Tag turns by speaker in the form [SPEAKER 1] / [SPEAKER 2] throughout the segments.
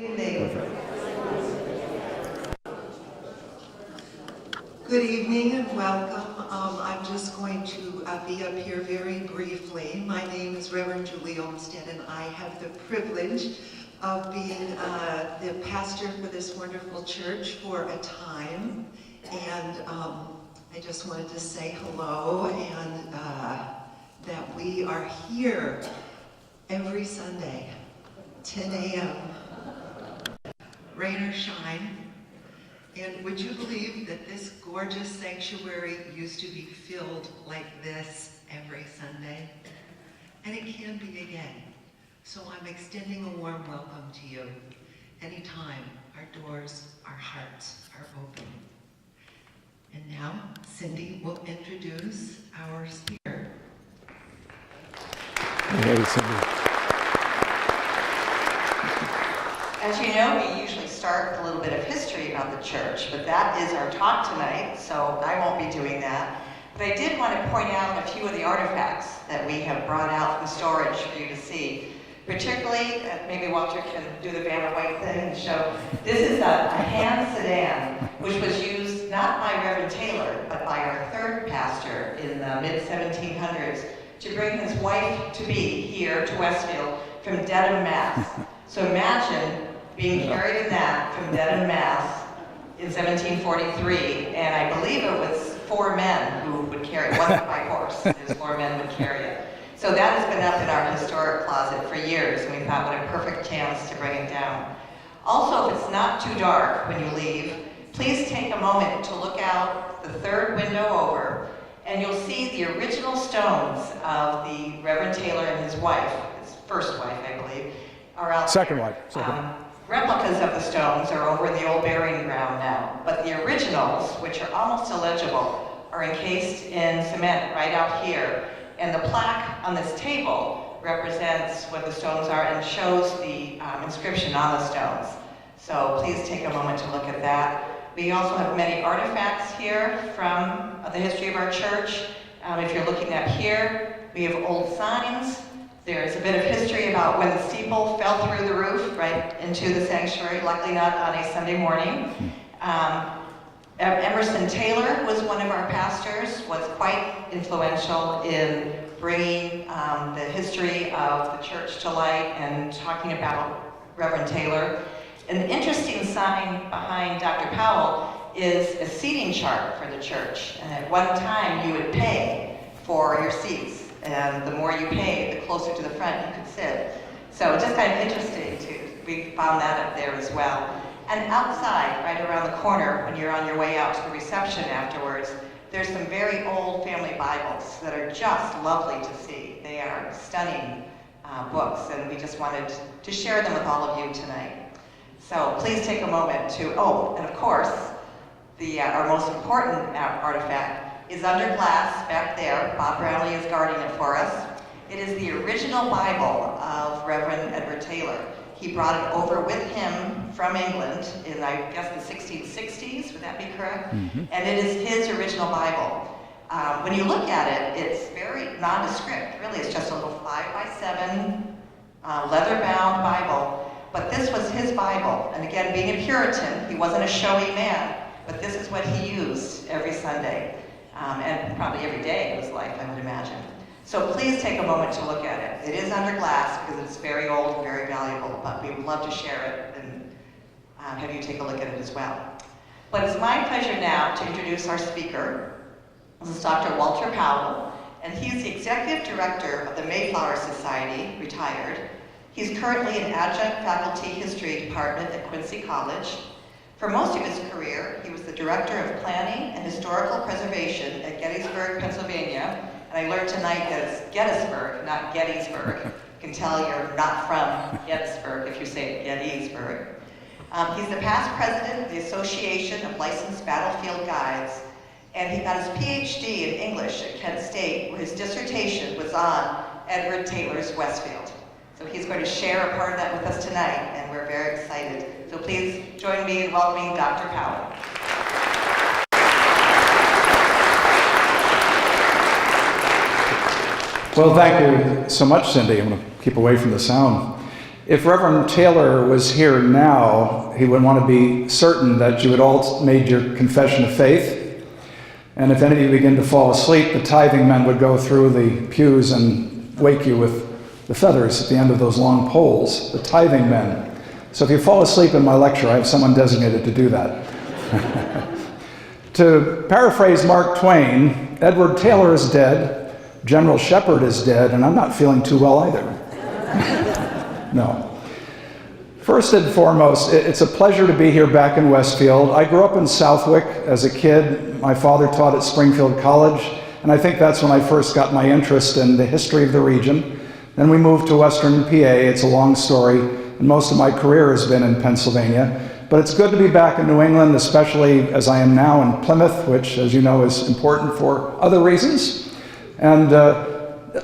[SPEAKER 1] Good evening and welcome. I'm just going to be up here very briefly. My name is Reverend Julie Olmsted, and I have the privilege of being the pastor for this wonderful church for a time. And I just wanted to say hello and that we are here every Sunday, 10 a.m., rain or shine. And would you believe that this gorgeous sanctuary used to be filled like this every Sunday? And it can be again. So I'm extending a warm welcome to you. Anytime, our doors, our hearts are open. And now, Cindy will introduce our speaker.
[SPEAKER 2] Hey, Cindy.
[SPEAKER 3] As you know, we usually start with a little bit of history about the church, but that is our talk tonight, so I won't be doing that. But I did want to point out a few of the artifacts that we have brought out from storage for you to see. Particularly, maybe Walter can do the Vanna White thing and show, this is a hand sedan, which was used not by Reverend Taylor, but by our third pastor in the mid-1700s to bring his wife-to-be here to Westfield from Dedham, Mass. So imagine being carried in that from Dedham, Mass in 1743, and I believe it was 4 men who would carry it. It wasn't by horse, it was 4 men would carry it. So that has been up in our historic closet for years, and we thought what a perfect chance to bring it down. Also, if it's not too dark when you leave, please take a moment to look out the third window over, and you'll see the original stones of the Reverend Taylor and his wife, his first wife, I believe, are out
[SPEAKER 2] Second
[SPEAKER 3] there.
[SPEAKER 2] wife.
[SPEAKER 3] Replicas of the stones are over in the old burying ground now, but the originals, which are almost illegible, are encased in cement right out here. And the plaque on this table represents what the stones are and shows the inscription on the stones. So please take a moment to look at that. We also have many artifacts here from the history of our church. If you're looking up here, we have old signs. There's a bit of history about when the steeple fell through the roof right into the sanctuary, luckily not on a Sunday morning. Emerson Taylor was one of our pastors, was quite influential in bringing the history of the church to light and talking about Reverend Taylor. An interesting sign behind Dr. Powell is a seating chart for the church. And at one time you would pay for your seats. And the more you paid, the closer to the front you could sit. So just kind of interesting we found that up there as well. And outside, right around the corner, when you're on your way out to the reception afterwards, there's some very old family Bibles that are just lovely to see. They are stunning books, and we just wanted to share them with all of you tonight. So please take a moment to, and of course, our most important artifact is under glass back there. Bob Brownlee is guarding it for us. It is the original Bible of Reverend Edward Taylor. He brought it over with him from England in, I guess, the 1660s, would that be correct? Mm-hmm. And it is his original Bible. When you look at it, it's very nondescript. Really, it's just a little 5x7 leather-bound Bible. But this was his Bible. And again, being a Puritan, he wasn't a showy man, but this is what he used every Sunday. And probably every day of his life, I would imagine. So please take a moment to look at it. It is under glass because it's very old and very valuable, but we would love to share it and have you take a look at it as well. But it's my pleasure now to introduce our speaker. This is Dr. Walter Powell, and he's the Executive Director of the Mayflower Society, retired. He's currently an adjunct faculty history department at Quincy College. For most of his career, he was the Director of Planning and Historical Preservation at Gettysburg, Pennsylvania. And I learned tonight that it's Gettysburg, not Gettysburg. You can tell you're not from Gettysburg if you say Gettysburg. He's the past president of the Association of Licensed Battlefield Guides. And he got his PhD in English at Kent State, where his dissertation was on Edward Taylor's Westfield. So he's going to share a part of that with us tonight, and we're very excited. So please join me in welcoming Dr. Powell.
[SPEAKER 2] Well, thank you so much, Cindy. I'm going to keep away from the sound. If Reverend Taylor was here now, he would want to be certain that you had all made your confession of faith. And if any of you begin to fall asleep, the tithing men would go through the pews and wake you with the feathers at the end of those long poles, the tithing men. So if you fall asleep in my lecture, I have someone designated to do that. To paraphrase Mark Twain, Edward Taylor is dead, General Shepard is dead, and I'm not feeling too well either. No. First and foremost, it's a pleasure to be here back in Westfield. I grew up in Southwick as a kid. My father taught at Springfield College, and I think that's when I first got my interest in the history of the region. Then we moved to Western PA. It's a long story, and most of my career has been in Pennsylvania. But it's good to be back in New England, especially as I am now in Plymouth, which, as you know, is important for other reasons. And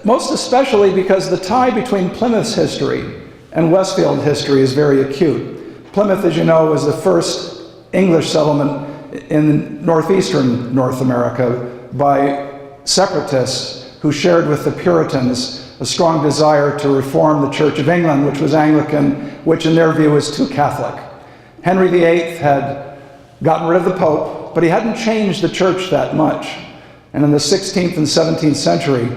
[SPEAKER 2] most especially because the tie between Plymouth's history and Westfield history is very acute. Plymouth, as you know, was the first English settlement in northeastern North America by separatists who shared with the Puritans a strong desire to reform the Church of England, which was Anglican, which in their view was too Catholic. Henry VIII had gotten rid of the Pope, but he hadn't changed the church that much. And in the 16th and 17th century,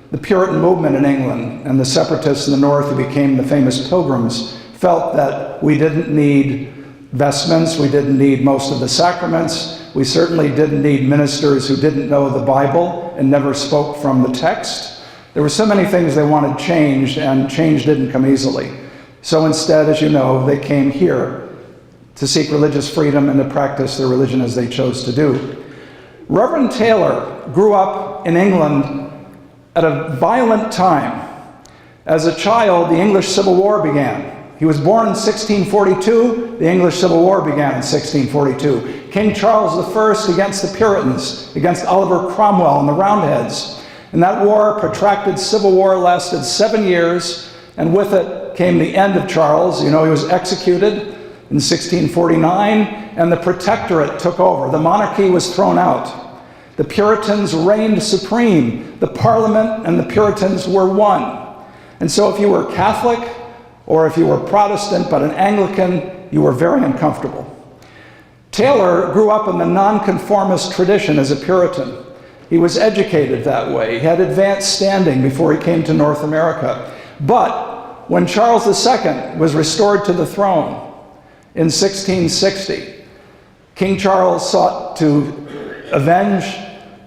[SPEAKER 2] the Puritan movement in England and the separatists in the north, who became the famous Pilgrims, felt that we didn't need vestments, we didn't need most of the sacraments, we certainly didn't need ministers who didn't know the Bible and never spoke from the text. There were so many things they wanted changed, and change didn't come easily. So instead, as you know, they came here to seek religious freedom and to practice their religion as they chose to do. Reverend Taylor grew up in England at a violent time. As a child, the English Civil War began. He was born in 1642. The English Civil War began in 1642. King Charles I against the Puritans, against Oliver Cromwell and the Roundheads. And that war, protracted civil war, lasted 7 years, and with it came the end of Charles. You know, he was executed in 1649, and the Protectorate took over. The monarchy was thrown out. The Puritans reigned supreme. The Parliament and the Puritans were one. And so if you were Catholic, or if you were Protestant but an Anglican, you were very uncomfortable. Taylor grew up in the nonconformist tradition as a Puritan. He was educated that way. He had advanced standing before he came to North America. But when Charles II was restored to the throne in 1660, King Charles sought to avenge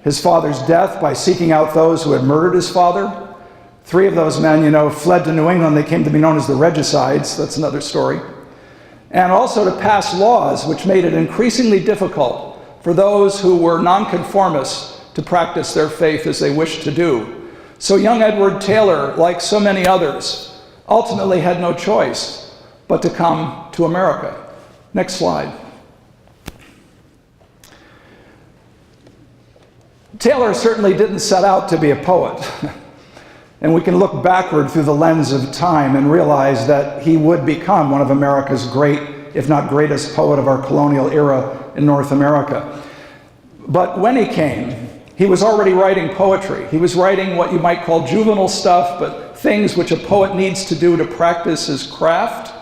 [SPEAKER 2] his father's death by seeking out those who had murdered his father. 3 of those men, you know, fled to New England. They came to be known as the Regicides. That's another story. And also to pass laws which made it increasingly difficult for those who were nonconformists to practice their faith as they wished to do. So young Edward Taylor, like so many others, ultimately had no choice but to come to America. Next slide. Taylor certainly didn't set out to be a poet. And we can look backward through the lens of time and realize that he would become one of America's great, if not greatest, poet of our colonial era in North America. But when he came, he was already writing poetry. He was writing what you might call juvenile stuff, but things which a poet needs to do to practice his craft.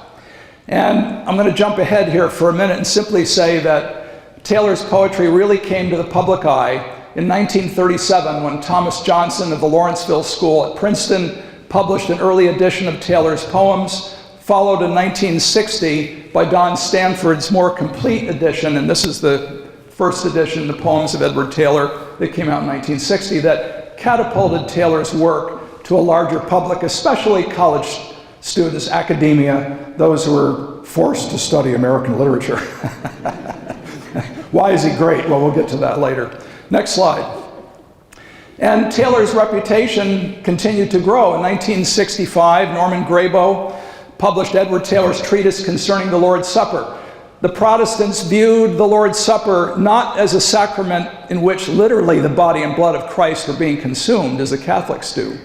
[SPEAKER 2] And I'm going to jump ahead here for a minute and simply say that Taylor's poetry really came to the public eye in 1937, when Thomas Johnson of the Lawrenceville School at Princeton published an early edition of Taylor's poems, followed in 1960 by Don Stanford's more complete edition, and this is the first edition, the poems of Edward Taylor, that came out in 1960, that catapulted Taylor's work to a larger public, especially college students, academia, those who were forced to study American literature. Why is he great? Well, we'll get to that later. Next slide. And Taylor's reputation continued to grow. In 1965, Norman Grabo published Edward Taylor's treatise concerning the Lord's Supper. The Protestants viewed the Lord's Supper not as a sacrament in which literally the body and blood of Christ were being consumed, as the Catholics do,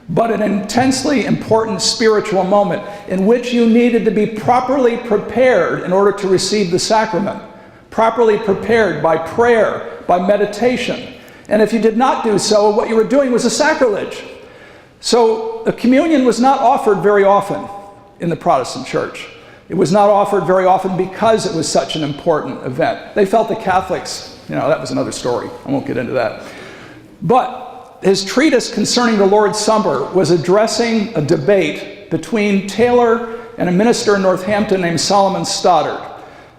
[SPEAKER 2] but an intensely important spiritual moment in which you needed to be properly prepared in order to receive the sacrament, properly prepared by prayer, by meditation. And if you did not do so, what you were doing was a sacrilege. So the communion was not offered very often. in the Protestant church. It was not offered very often because it was such an important event. They felt the Catholics, that was another story. I won't get into that. But his treatise concerning the Lord's Supper was addressing a debate between Taylor and a minister in Northampton named Solomon Stoddard.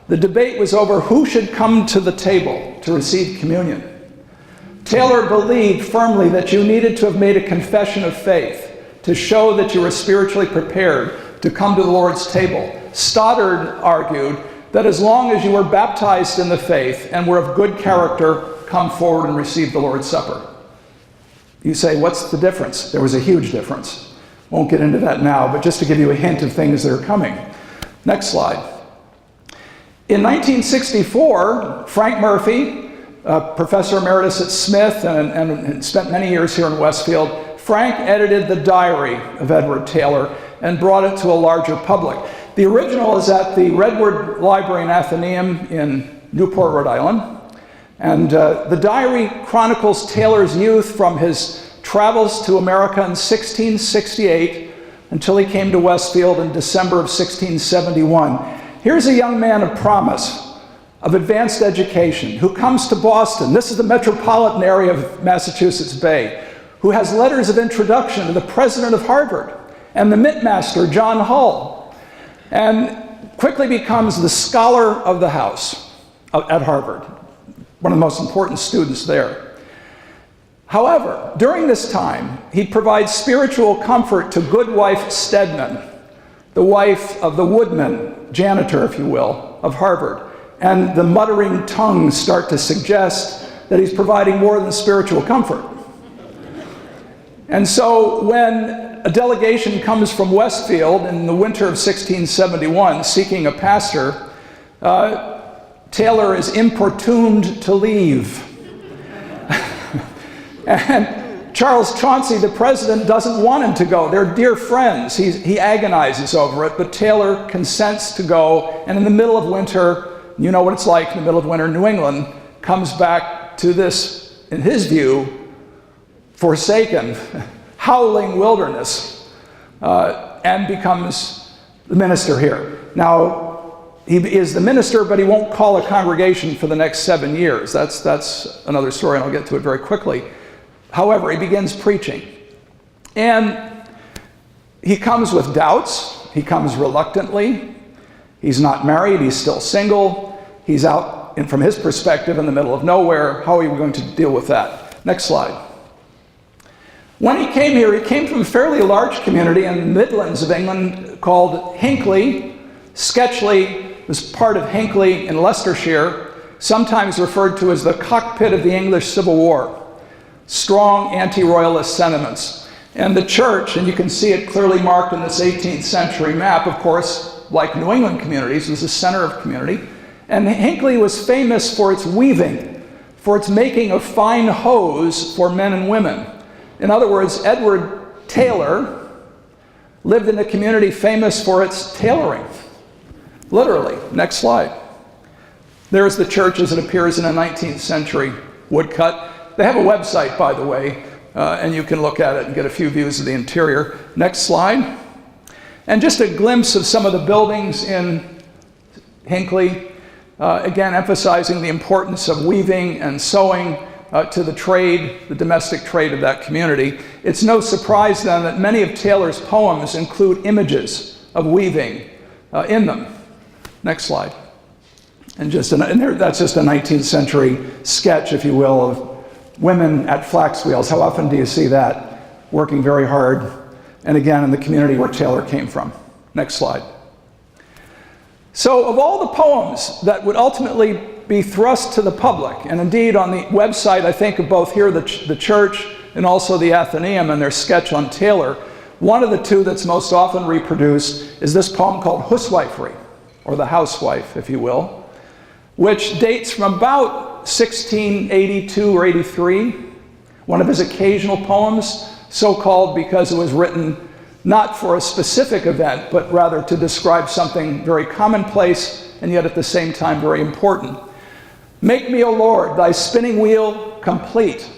[SPEAKER 2] The debate was over who should come to the table to receive communion. Taylor believed firmly that you needed to have made a confession of faith to show that you were spiritually prepared to come to the Lord's table. Stoddard argued that as long as you were baptized in the faith and were of good character, come forward and receive the Lord's Supper. You say, what's the difference? There was a huge difference. Won't get into that now, but just to give you a hint of things that are coming. Next slide. In 1964, Frank Murphy, professor emeritus at Smith and spent many years here in Westfield, Frank edited the diary of Edward Taylor and brought it to a larger public. The original is at the Redwood Library and Athenaeum in Newport, Rhode Island. And the diary chronicles Taylor's youth from his travels to America in 1668 until he came to Westfield in December of 1671. Here's a young man of promise, of advanced education, who comes to Boston. This is the metropolitan area of Massachusetts Bay, who has letters of introduction to the president of Harvard and the Mint Master, John Hull, and quickly becomes the scholar of the house at Harvard, one of the most important students there. However, during this time, he provides spiritual comfort to Goodwife Stedman, the wife of the woodman, janitor, if you will, of Harvard. And the muttering tongues start to suggest that he's providing more than spiritual comfort. And so when a delegation comes from Westfield in the winter of 1671 seeking a pastor, Taylor is importuned to leave. And Charles Chauncey, the president, doesn't want him to go. They're dear friends. He agonizes over it, but Taylor consents to go. And in the middle of winter, you know what it's like in the middle of winter, New England comes back to this, in his view, forsaken, howling wilderness, and becomes the minister here. Now, he is the minister, but he won't call a congregation for the next 7 years. That's another story, and I'll get to it very quickly. However, he begins preaching. And he comes with doubts. He comes reluctantly. He's not married. He's still single. He's out, and from his perspective, in the middle of nowhere. How are we going to deal with that? Next slide. When he came here, he came from a fairly large community in the Midlands of England called Hinckley. Sketchley was part of Hinckley in Leicestershire, sometimes referred to as the cockpit of the English Civil War. Strong anti-royalist sentiments. And the church, and you can see it clearly marked in this 18th century map, of course, like New England communities, was the center of community. And Hinckley was famous for its weaving, for its making of fine hose for men and women. In other words, Edward Taylor lived in a community famous for its tailoring. Literally. Next slide. There's the church as it appears in a 19th century woodcut. They have a website, by the way, and you can look at it and get a few views of the interior. Next slide. And just a glimpse of some of the buildings in Hinckley, again emphasizing the importance of weaving and sewing to the trade, the domestic trade of that community. It's no surprise then that many of Taylor's poems include images of weaving in them. Next slide. And that's just a 19th century sketch, if you will, of women at flax wheels. How often do you see that? Working very hard. And again, in the community where Taylor came from. Next slide. So of all the poems that would ultimately be thrust to the public, and indeed on the website, I think of both here, the church, and also the Athenaeum and their sketch on Taylor, one of the two that's most often reproduced is this poem called Huswifery, or the housewife, if you will, which dates from about 1682 or 83, one of his occasional poems, so-called because it was written not for a specific event, but rather to describe something very commonplace and yet at the same time very important. Make me, O Lord, thy spinning wheel complete.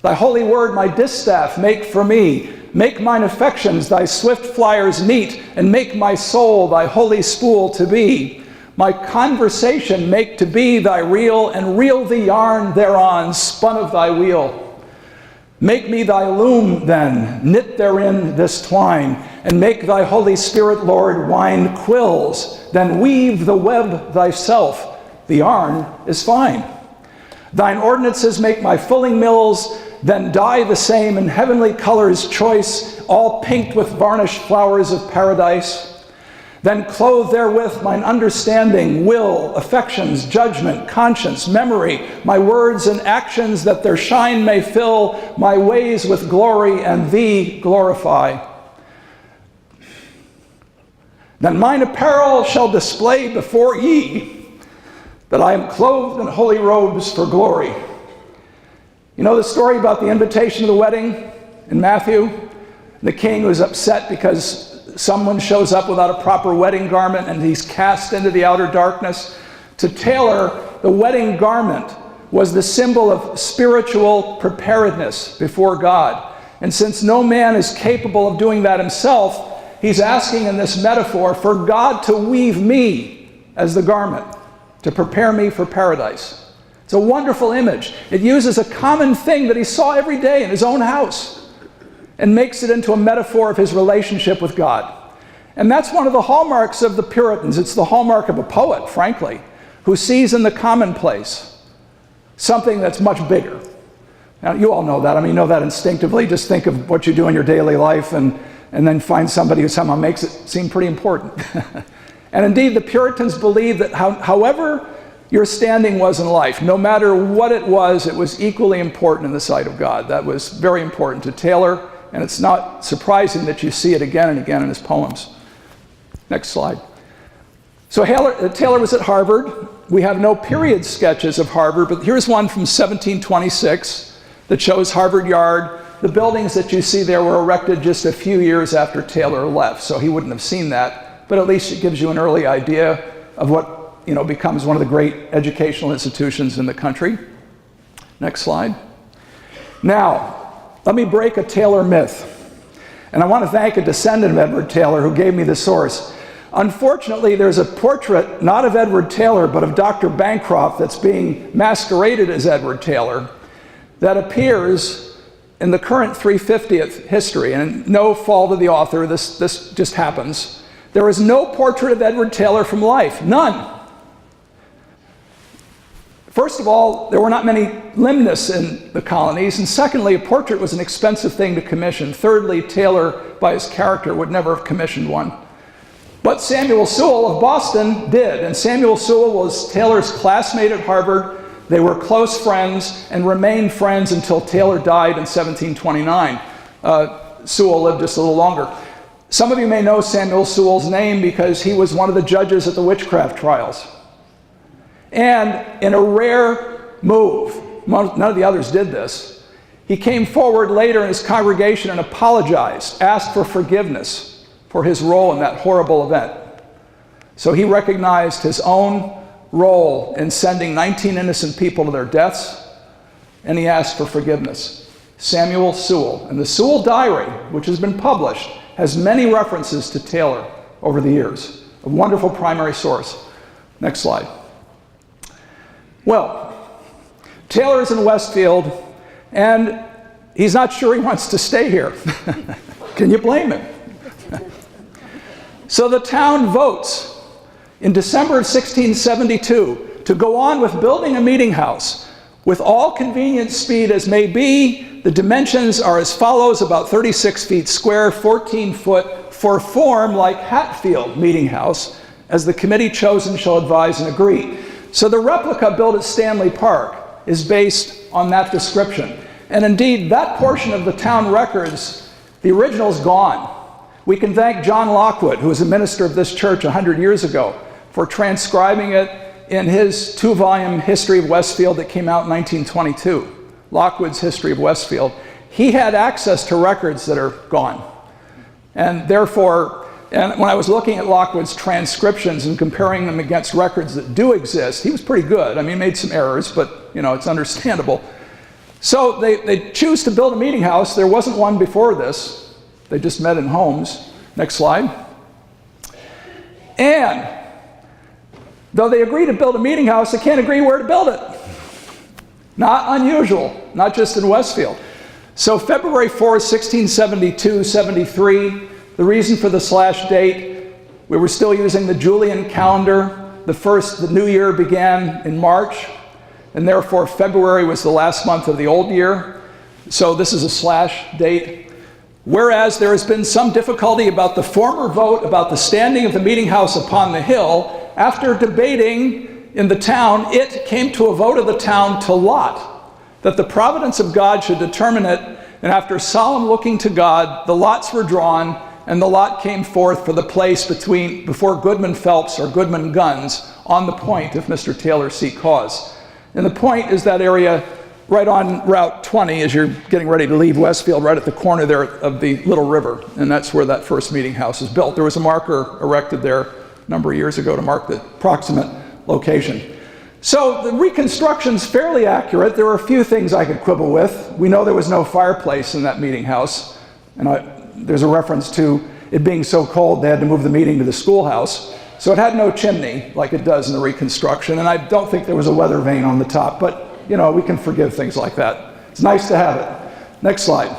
[SPEAKER 2] Thy holy word my distaff make for me. Make mine affections thy swift flyers neat, and make my soul thy holy spool to be. My conversation make to be thy reel, and reel the yarn thereon, spun of thy wheel. Make me thy loom then, knit therein this twine, and make thy Holy Spirit, Lord, wind quills, then weave the web thyself, the yarn is fine. Thine ordinances make my fulling mills, then dye the same in heavenly colors choice, all pinked with varnished flowers of paradise. Then clothe therewith mine understanding, will, affections, judgment, conscience, memory, my words and actions, that their shine may fill my ways with glory, and thee glorify. Then mine apparel shall display before ye, that I am clothed in holy robes for glory. You know the story about the invitation to the wedding in Matthew? The king was upset because someone shows up without a proper wedding garment and he's cast into the outer darkness. To Taylor, the wedding garment was the symbol of spiritual preparedness before God. And since no man is capable of doing that himself, he's asking in this metaphor for God to weave me as the garment, to prepare me for paradise. It's a wonderful image. It uses a common thing that he saw every day in his own house and makes it into a metaphor of his relationship with God. And that's one of the hallmarks of the Puritans. It's the hallmark of a poet, frankly, who sees in the commonplace something that's much bigger. Now, you all know that. I mean, you know that instinctively. Just think of what you do in your daily life and then find somebody who somehow makes it seem pretty important. And indeed, the Puritans believed that however your standing was in life, no matter what it was equally important in the sight of God. That was very important to Taylor. And it's not surprising that you see it again and again in his poems. Next slide. So Taylor was at Harvard. We have no period sketches of Harvard, but here's one from 1726 that shows Harvard Yard. The buildings that you see there were erected just a few years after Taylor left, so he wouldn't have seen that, but at least it gives you an early idea of what becomes one of the great educational institutions in the country. Next slide. Now, let me break a Taylor myth. And I want to thank a descendant of Edward Taylor who gave me the source. Unfortunately, there's a portrait, not of Edward Taylor, but of Dr. Bancroft that's being masqueraded as Edward Taylor, that appears in the current 350th history. And no fault of the author, this just happens. There is no portrait of Edward Taylor from life, none. First of all, there were not many limnists in the colonies, and secondly, a portrait was an expensive thing to commission. Thirdly, Taylor, by his character, would never have commissioned one. But Samuel Sewall of Boston did, and Samuel Sewall was Taylor's classmate at Harvard. They were close friends and remained friends until Taylor died in 1729. Sewall lived just a little longer. Some of you may know Samuel Sewall's name because he was one of the judges at the witchcraft trials. And in a rare move, none of the others did this, he came forward later in his congregation and apologized, asked for forgiveness for his role in that horrible event. So he recognized his own role in sending 19 innocent people to their deaths, and he asked for forgiveness. Samuel Sewall. And the Sewall Diary, which has been published, has many references to Taylor over the years. A wonderful primary source. Next slide. Well, Taylor's in Westfield, and he's not sure he wants to stay here. Can you blame him? So the town votes in December of 1672 to go on with building a meeting house with all convenient speed as may be. The dimensions are as follows: about 36 feet square, 14 foot, for form like Hatfield Meeting House, as the committee chosen shall advise and agree. So the replica built at Stanley Park is based on that description. And indeed, that portion of the town records, the original is gone. We can thank John Lockwood, who was a minister of this church 100 years ago, for transcribing it in his 2-volume History of Westfield that came out in 1922. Lockwood's History of Westfield. He had access to records that are gone. And therefore, and when I was looking at Lockwood's transcriptions and comparing them against records that do exist, he was pretty good. I mean, he made some errors, but it's understandable. So they choose to build a meeting house. There wasn't one before this. They just met in homes. Next slide. And though they agree to build a meeting house, they can't agree where to build it. Not unusual, not just in Westfield. So February 4th, 1672-73, the reason for the slash date, we were still using the Julian calendar. The new year began in March, and therefore February was the last month of the old year. So this is a slash date. Whereas there has been some difficulty about the former vote about the standing of the meeting house upon the hill, after debating in the town, it came to a vote of the town to lot, that the providence of God should determine it, and after solemn looking to God, the lots were drawn, and the lot came forth for the place before Goodman Phelps or Goodman Guns on the point if Mr. Taylor see cause. And the point is that area right on Route 20 as you're getting ready to leave Westfield, right at the corner there of the Little River, and that's where that first meeting house is built. There was a marker erected there a number of years ago to mark the proximate location. So the reconstruction's fairly accurate. There were a few things I could quibble with. We know there was no fireplace in that meeting house, and there's a reference to it being so cold they had to move the meeting to the schoolhouse. So it had no chimney like it does in the reconstruction, and I don't think there was a weather vane on the top, but you know, we can forgive things like that. It's nice to have it. Next slide.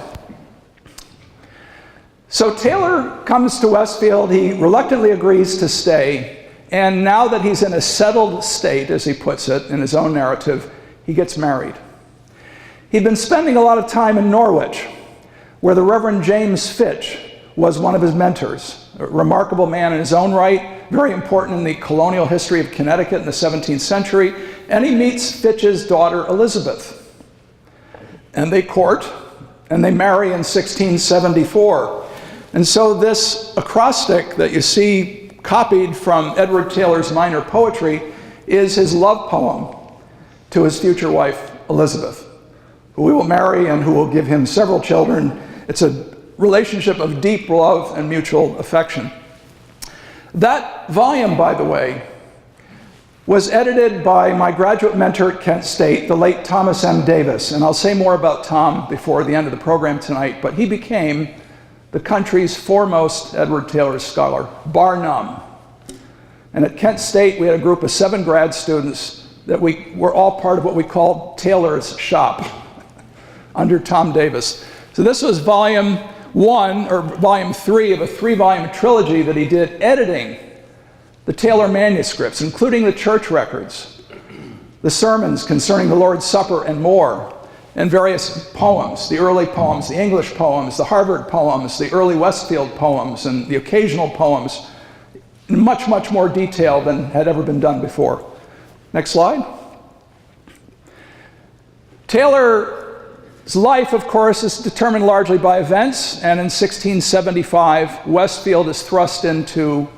[SPEAKER 2] So Taylor comes to Westfield. He reluctantly agrees to stay, and now that he's in a settled state, as he puts it in his own narrative, he gets married. He'd been spending a lot of time in Norwich, where the Reverend James Fitch was one of his mentors, a remarkable man in his own right, very important in the colonial history of Connecticut in the 17th century, and he meets Fitch's daughter Elizabeth. And they court, and they marry in 1674. And so this acrostic that you see copied from Edward Taylor's minor poetry is his love poem to his future wife, Elizabeth, who he will marry and who will give him several children. It's a relationship of deep love and mutual affection. That volume, by the way, was edited by my graduate mentor at Kent State, the late Thomas M. Davis. And I'll say more about Tom before the end of the program tonight, but he became the country's foremost Edward Taylor scholar, bar none. And at Kent State, we had a group of 7 grad students that we were all part of what we called Taylor's Shop under Tom Davis. So this was volume 1, or volume 3 of a 3-volume trilogy that he did, editing the Taylor manuscripts, including the church records, the sermons concerning the Lord's Supper and more, and various poems, the early poems, the English poems, the Harvard poems, the early Westfield poems, and the occasional poems, in much, much more detail than had ever been done before. Next slide. Taylor's life, of course, is determined largely by events, and in 1675, Westfield is thrust into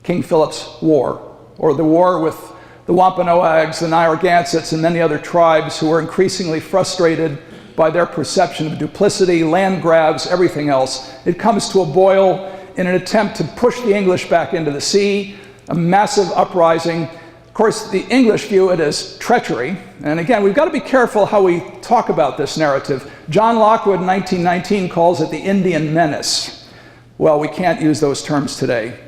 [SPEAKER 2] King Philip's War, or the war with the Wampanoags, the Narragansetts, and many other tribes who were increasingly frustrated by their perception of duplicity, land grabs, everything else. It comes to a boil in an attempt to push the English back into the sea, a massive uprising. Of course, the English view it as treachery. And again, we've got to be careful how we talk about this narrative. John Lockwood in 1919 calls it the Indian menace. Well, we can't use those terms today.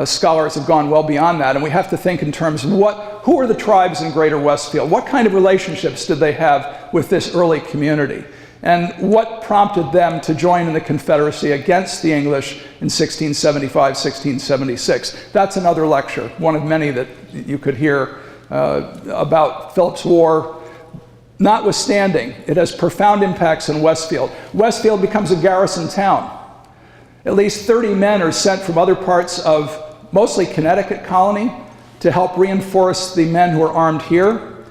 [SPEAKER 2] Scholars have gone well beyond that, and we have to think in terms of who are the tribes in Greater Westfield? What kind of relationships did they have with this early community? And what prompted them to join in the Confederacy against the English in 1675, 1676? That's another lecture, one of many that you could hear about Philip's War. Notwithstanding, it has profound impacts in Westfield. Westfield becomes a garrison town. At least 30 men are sent from other parts of mostly Connecticut colony to help reinforce the men who are armed here.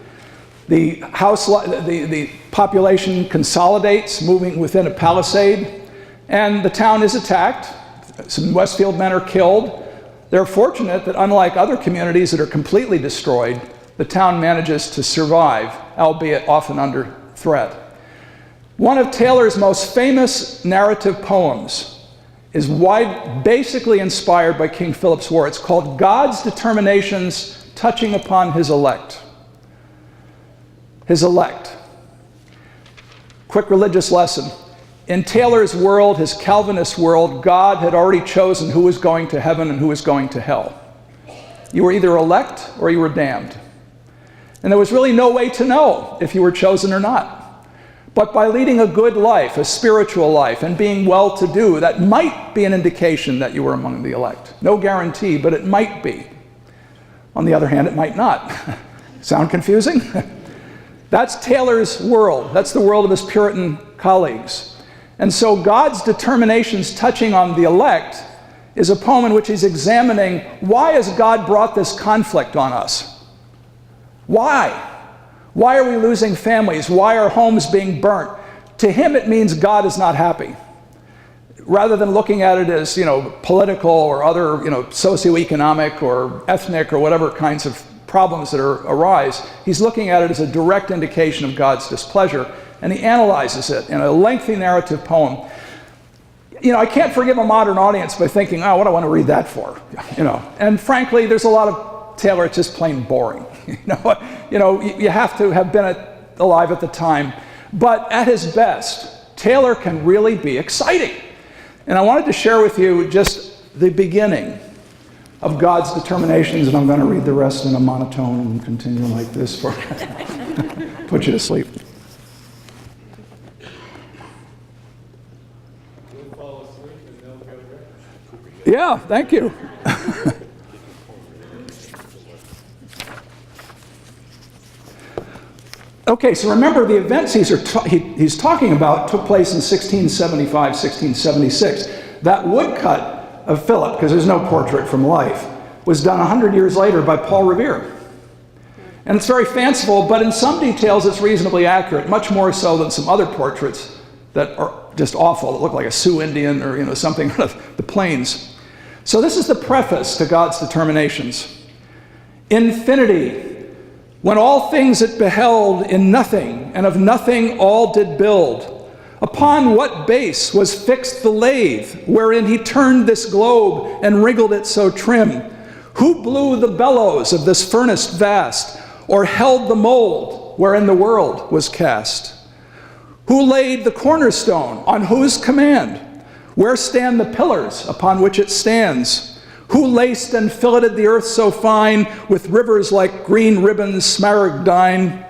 [SPEAKER 2] The population consolidates, moving within a palisade, and the town is attacked. Some Westfield men are killed. They're fortunate that unlike other communities that are completely destroyed, the town manages to survive, albeit often under threat. One of Taylor's most famous narrative poems is basically inspired by King Philip's War. It's called God's Determinations Touching Upon His Elect. His elect. Quick religious lesson. in Taylor's world, his Calvinist world, God had already chosen who was going to heaven and who was going to hell. You were either elect or you were damned. And there was really no way to know if you were chosen or not. But by leading a good life, a spiritual life, and being well-to-do, that might be an indication that you were among the elect. No guarantee, but it might be. On the other hand, it might not. Sound confusing? That's Taylor's world. That's the world of his Puritan colleagues. And so God's determinations touching on the elect is a poem in which he's examining, why has God brought this conflict on us? Why? Why are we losing families? Why are homes being burnt? To him, it means God is not happy. Rather than looking at it as, political or other, socioeconomic or ethnic or whatever kinds of problems that arise, he's looking at it as a direct indication of God's displeasure, and he analyzes it in a lengthy narrative poem. I can't forgive a modern audience by thinking, oh, what do I want to read that for? And frankly, there's a lot of Taylor, it's just plain boring. You have to have been alive at the time. But at his best, Taylor can really be exciting. And I wanted to share with you just the beginning of God's determinations, and I'm going to read the rest in a monotone and continue like this for put you to sleep. Yeah, thank you. Okay, so remember the events he's talking about took place in 1675, 1676. That woodcut of Philip, because there's no portrait from life, was done 100 years later by Paul Revere. And it's very fanciful, but in some details it's reasonably accurate, much more so than some other portraits that are just awful, that look like a Sioux Indian or something out of the plains. So this is the preface to God's determinations. Infinity, when all things it beheld in nothing, and of nothing all did build. Upon what base was fixed the lathe, wherein he turned this globe and wriggled it so trim? Who blew the bellows of this furnace vast, or held the mold wherein the world was cast? Who laid the cornerstone, on whose command? Where stand the pillars upon which it stands? Who laced and filleted the earth so fine, with rivers like green ribbons smaragdine?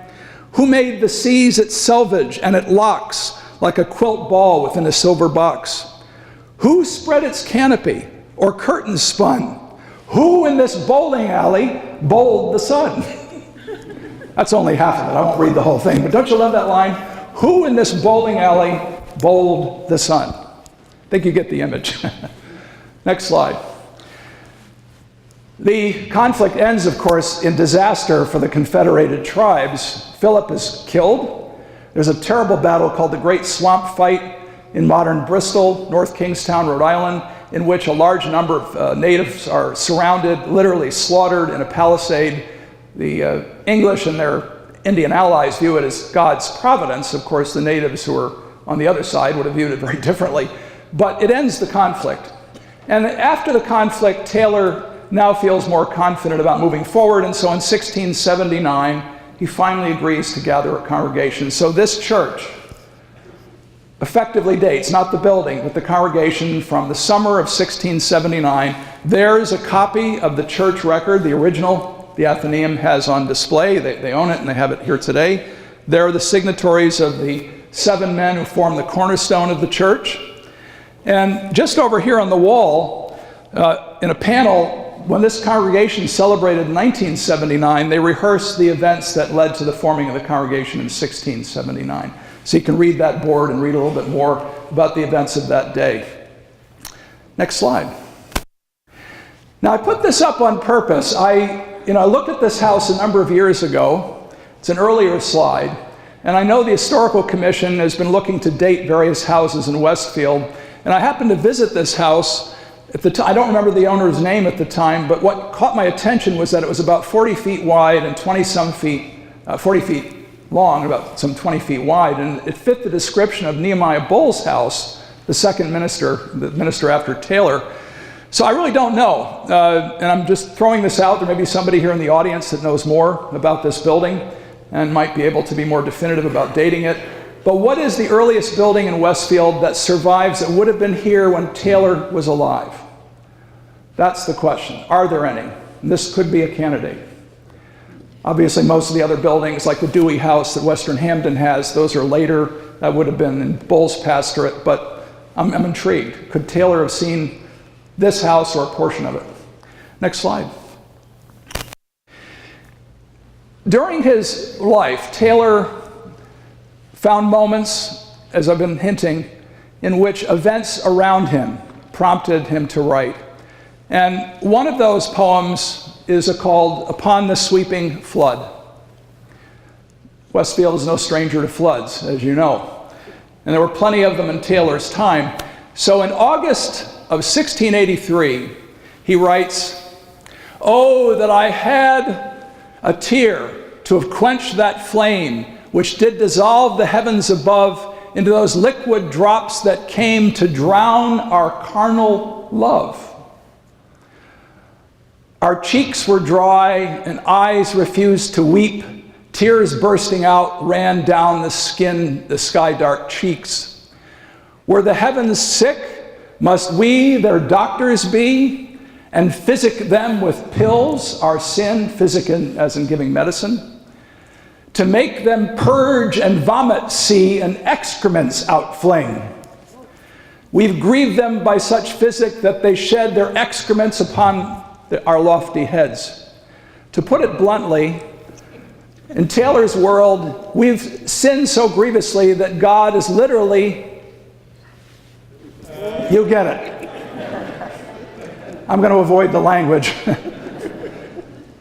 [SPEAKER 2] Who made the seas its selvage and its locks, like a quilt ball within a silver box? Who spread its canopy, or curtains spun? Who in this bowling alley bowled the sun? That's only half of it. I won't read the whole thing, but don't you love that line? Who in this bowling alley bowled the sun? I think you get the image. Next slide. The conflict ends, of course, in disaster for the Confederated tribes. Philip is killed. There's a terrible battle called the Great Swamp Fight in modern Bristol, North Kingstown, Rhode Island, in which a large number of natives are surrounded, literally slaughtered in a palisade. The English and their Indian allies view it as God's providence. Of course, the natives who are on the other side would have viewed it very differently. But it ends the conflict. And after the conflict, Taylor now feels more confident about moving forward, and so in 1679, he finally agrees to gather a congregation. So this church effectively dates, not the building, but the congregation from the summer of 1679. There's a copy of the church record, the original, the Athenaeum has on display. They own it, and they have it here today. There are the signatories of the 7 men who form the cornerstone of the church. And just over here on the wall, in a panel, when this congregation celebrated in 1979, they rehearsed the events that led to the forming of the congregation in 1679. So you can read that board and read a little bit more about the events of that day. Next slide. Now, I put this up on purpose. I looked at this house a number of years ago. It's an earlier slide. And I know the Historical Commission has been looking to date various houses in Westfield. And I happened to visit this house at the time. I don't remember the owner's name at the time, but what caught my attention was that it was about 40 feet wide and 40 feet long, about some 20 feet wide. And it fit the description of Nehemiah Bull's house, the second minister, the minister after Taylor. So I really don't know. And I'm just throwing this out. There may be somebody here in the audience that knows more about this building and might be able to be more definitive about dating it. But what is the earliest building in Westfield that survives that would have been here when Taylor was alive? That's the question. Are there any? And this could be a candidate. Obviously, most of the other buildings, like the Dewey House that Western Hamden has, those are later. That would have been in Bull's pastorate, but I'm intrigued. Could Taylor have seen this house or a portion of it? Next slide. During his life, Taylor found moments, as I've been hinting, in which events around him prompted him to write. And one of those poems is called Upon the Sweeping Flood. Westfield is no stranger to floods, as you know. And there were plenty of them in Taylor's time. So in August of 1683, he writes, "Oh, that I had a tear to have quenched that flame which did dissolve the heavens above into those liquid drops that came to drown our carnal love. Our cheeks were dry and eyes refused to weep. Tears bursting out ran down the sky-dark cheeks. Were the heavens sick? Must we their doctors be, and physic them with pills, our sin, physic as in giving medicine? To make them purge and vomit, see, and excrements outfling. We've grieved them by such physic that they shed their excrements upon our lofty heads." To put it bluntly, in Taylor's world, we've sinned so grievously that God is literally, you get it. I'm going to avoid the language.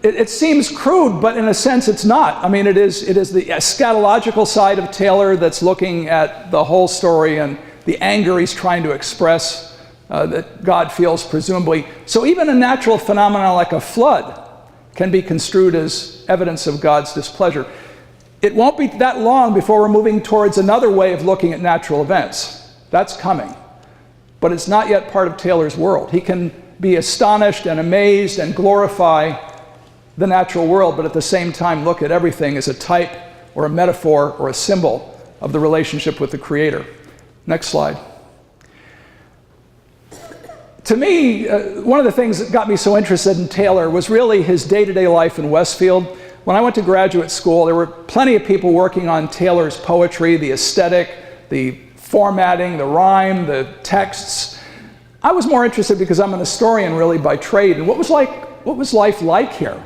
[SPEAKER 2] It seems crude, but in a sense it's not. I mean, it is the eschatological side of Taylor that's looking at the whole story and the anger he's trying to express that God feels, presumably. So even a natural phenomenon like a flood can be construed as evidence of God's displeasure. It won't be that long before we're moving towards another way of looking at natural events. That's coming. But it's not yet part of Taylor's world. He can be astonished and amazed and glorify the natural world, but at the same time look at everything as a type or a metaphor or a symbol of the relationship with the Creator. Next slide. To me, one of the things that got me so interested in Taylor was really his day-to-day life in Westfield. When I went to graduate school, there were plenty of people working on Taylor's poetry, the aesthetic, the formatting, the rhyme, the texts. I was more interested because I'm an historian really by trade. And what was life like here?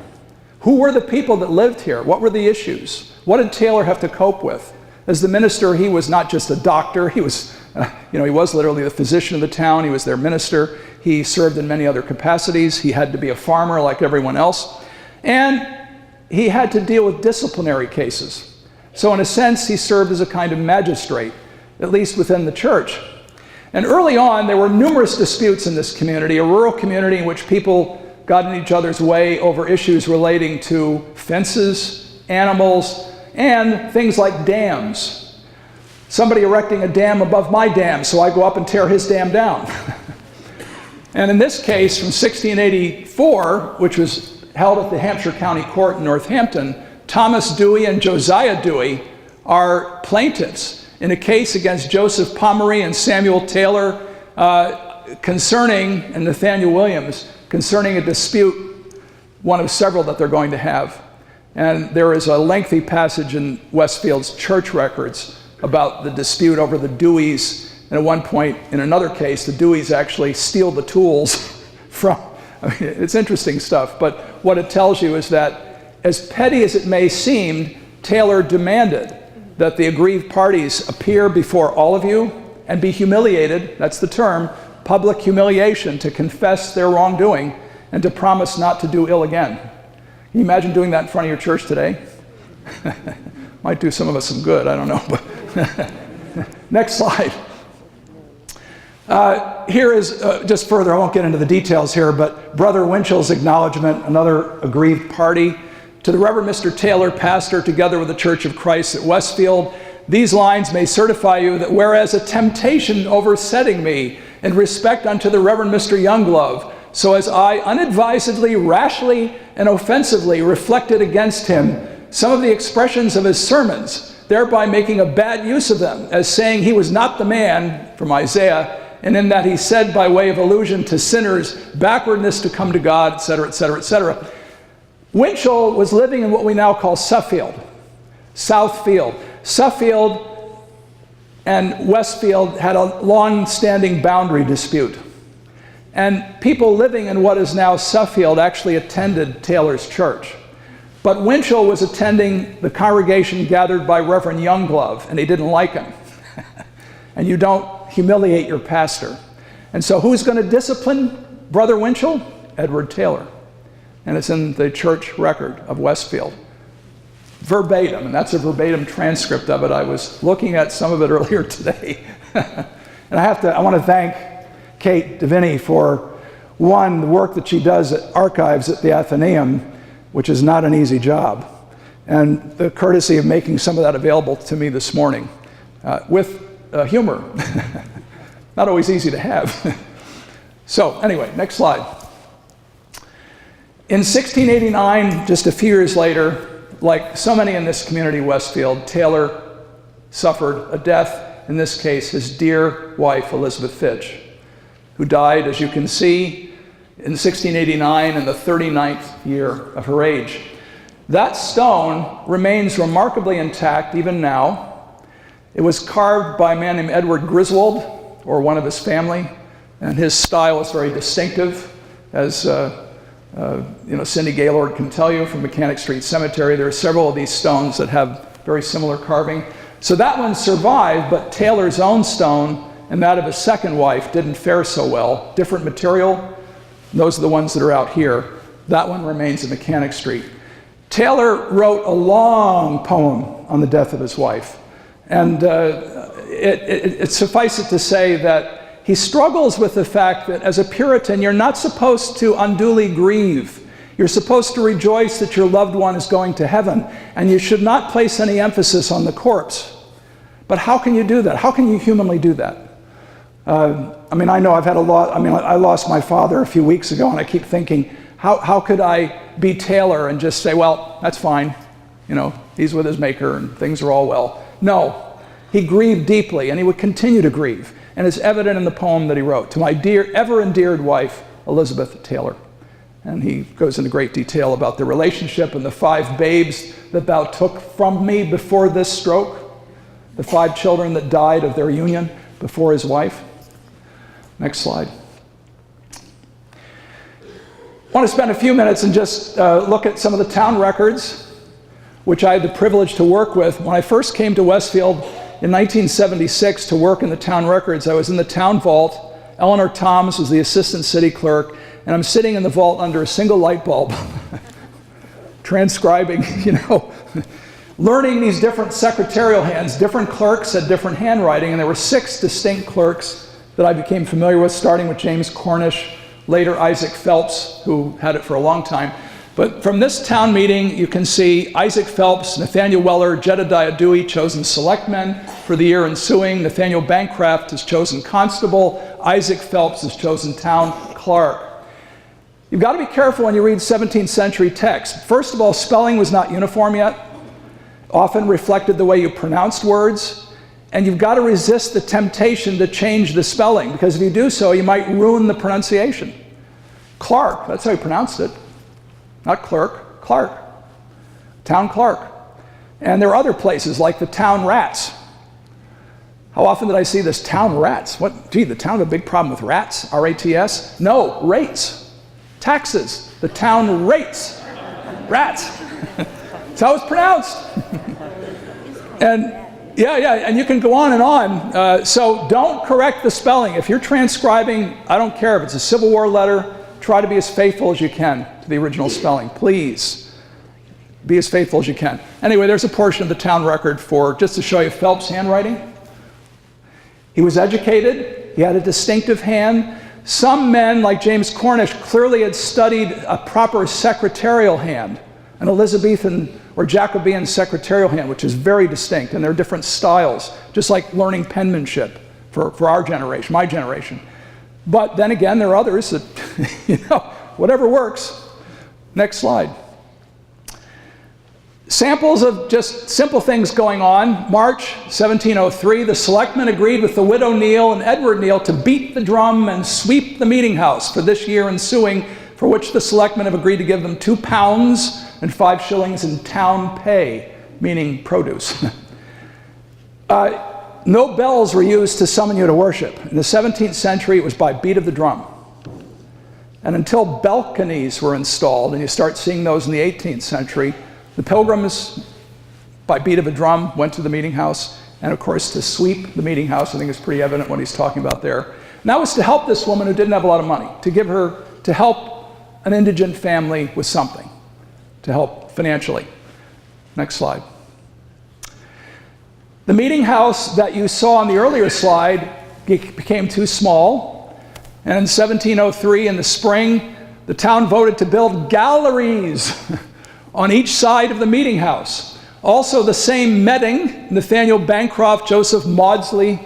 [SPEAKER 2] Who were the people that lived here? What were the issues? What did Taylor have to cope with? As the minister, he was not just a doctor. He was, he was literally the physician of the town. He was their minister. He served in many other capacities. He had to be a farmer like everyone else. And he had to deal with disciplinary cases. So in a sense, he served as a kind of magistrate, at least within the church. And early on, there were numerous disputes in this community, a rural community in which people got in each other's way over issues relating to fences, animals, and things like dams. Somebody erecting a dam above my dam, so I go up and tear his dam down. And in this case, from 1684, which was held at the Hampshire County Court in Northampton, Thomas Dewey and Josiah Dewey are plaintiffs in a case against Joseph Pomeroy and Samuel Taylor and Nathaniel Williams, concerning a dispute, one of several that they're going to have. And there is a lengthy passage in Westfield's church records about the dispute over the Deweys. And at one point, in another case, the Deweys actually steal the tools from, it's interesting stuff. But what it tells you is that, as petty as it may seem, Taylor demanded that the aggrieved parties appear before all of you and be humiliated, that's the term, public humiliation, to confess their wrongdoing and to promise not to do ill again. Can you imagine doing that in front of your church today? Might do some of us some good, I don't know. But next slide. Here is, just further, I won't get into the details here, but Brother Winchell's acknowledgement, another aggrieved party. To the Reverend Mr. Taylor, pastor, together with the Church of Christ at Westfield, these lines may certify you that whereas a temptation oversetting me in respect unto the Reverend Mr. Younglove, so as I unadvisedly, rashly, and offensively reflected against him some of the expressions of his sermons, thereby making a bad use of them, as saying he was not the man, from Isaiah, and in that he said by way of allusion to sinners, backwardness to come to God, etc., etc., etc. Winchell was living in what we now call Suffield, Southfield. Suffield and Westfield had a long-standing boundary dispute. And people living in what is now Suffield actually attended Taylor's church. But Winchell was attending the congregation gathered by Reverend Youngglove, and he didn't like him. And you don't humiliate your pastor. And so who's going to discipline Brother Winchell? Edward Taylor. And it's in the church record of Westfield. Verbatim, and that's a verbatim transcript of it. I was looking at some of it earlier today. And I want to thank Kate Deviney for, one, the work that she does at archives at the Athenaeum, which is not an easy job, and the courtesy of making some of that available to me this morning, with humor. Not always easy to have. So anyway, next slide. In 1689, just a few years later, like so many in this community, Westfield, Taylor suffered a death, in this case, his dear wife, Elizabeth Fitch, who died, as you can see, in 1689 in the 39th year of her age. That stone remains remarkably intact even now. It was carved by a man named Edward Griswold, or one of his family, and his style is very distinctive, as Cindy Gaylord can tell you from Mechanic Street Cemetery. There are several of these stones that have very similar carving. So that one survived, but Taylor's own stone and that of his second wife didn't fare so well. Different material. Those are the ones that are out here. That one remains in Mechanic Street. Taylor wrote a long poem on the death of his wife. And it suffices to say that he struggles with the fact that as a Puritan, you're not supposed to unduly grieve. You're supposed to rejoice that your loved one is going to heaven, and you should not place any emphasis on the corpse. But how can you do that? How can you humanly do that? I know I've had a lot. I lost my father a few weeks ago, and I keep thinking, how could I be Taylor and just say, well, that's fine. He's with his maker and things are all well. No, he grieved deeply, and he would continue to grieve. And it's evident in the poem that he wrote, to my dear, ever endeared wife, Elizabeth Taylor. And he goes into great detail about the relationship and the 5 babes that thou took from me before this stroke, the 5 children that died of their union before his wife. Next slide. I want to spend a few minutes and just look at some of the town records, which I had the privilege to work with. When I first came to Westfield in 1976 to work in the town records, I was in the town vault. Eleanor Toms was the assistant city clerk, and I'm sitting in the vault under a single light bulb, transcribing, learning these different secretarial hands. Different clerks had different handwriting, and there were 6 distinct clerks that I became familiar with, starting with James Cornish, later Isaac Phelps, who had it for a long time. But from this town meeting, you can see Isaac Phelps, Nathaniel Weller, Jedediah Dewey chosen selectmen for the year ensuing. Nathaniel Bancroft is chosen constable. Isaac Phelps is chosen town clerk. You've got to be careful when you read 17th century text. First of all, spelling was not uniform yet, often reflected the way you pronounced words. And you've got to resist the temptation to change the spelling, because if you do so, you might ruin the pronunciation. Clark, that's how you pronounced it. Not clerk, Clark. Town clerk. And there are other places like the town rats. How often did I see this? Town rats. What? Gee, the town have a big problem with rats? R-A-T-S? No, rates. Taxes. The town rates. Rats. That's how it's pronounced. And you can go on and on. So don't correct the spelling. If you're transcribing, I don't care if it's a Civil War letter, try to be as faithful as you can to the original spelling. Please be as faithful as you can. Anyway, there's a portion of the town record just to show you Phelps' handwriting. He was educated. He had a distinctive hand. Some men, like James Cornish, clearly had studied a proper secretarial hand, an Elizabethan or Jacobean secretarial hand, which is very distinct, and there are different styles, just like learning penmanship for our generation, my generation. But then again, there are others that, whatever works. Next slide. Samples of just simple things going on. March 1703, the selectmen agreed with the widow Neal and Edward Neal to beat the drum and sweep the meeting house for this year ensuing, for which the selectmen have agreed to give them £2 and 5 shillings in town pay, meaning produce. No bells were used to summon you to worship. In the 17th century, it was by beat of the drum. And until balconies were installed, and you start seeing those in the 18th century, the pilgrims, by beat of a drum, went to the meeting house, and of course to sweep the meeting house. I think it's pretty evident what he's talking about there. And that was to help this woman who didn't have a lot of money, to help an indigent family with something, to help financially. Next slide. The meeting house that you saw on the earlier slide became too small, and in 1703, in the spring, the town voted to build galleries on each side of the meeting house. Also, the same meeting, Nathaniel Bancroft, Joseph Maudsley,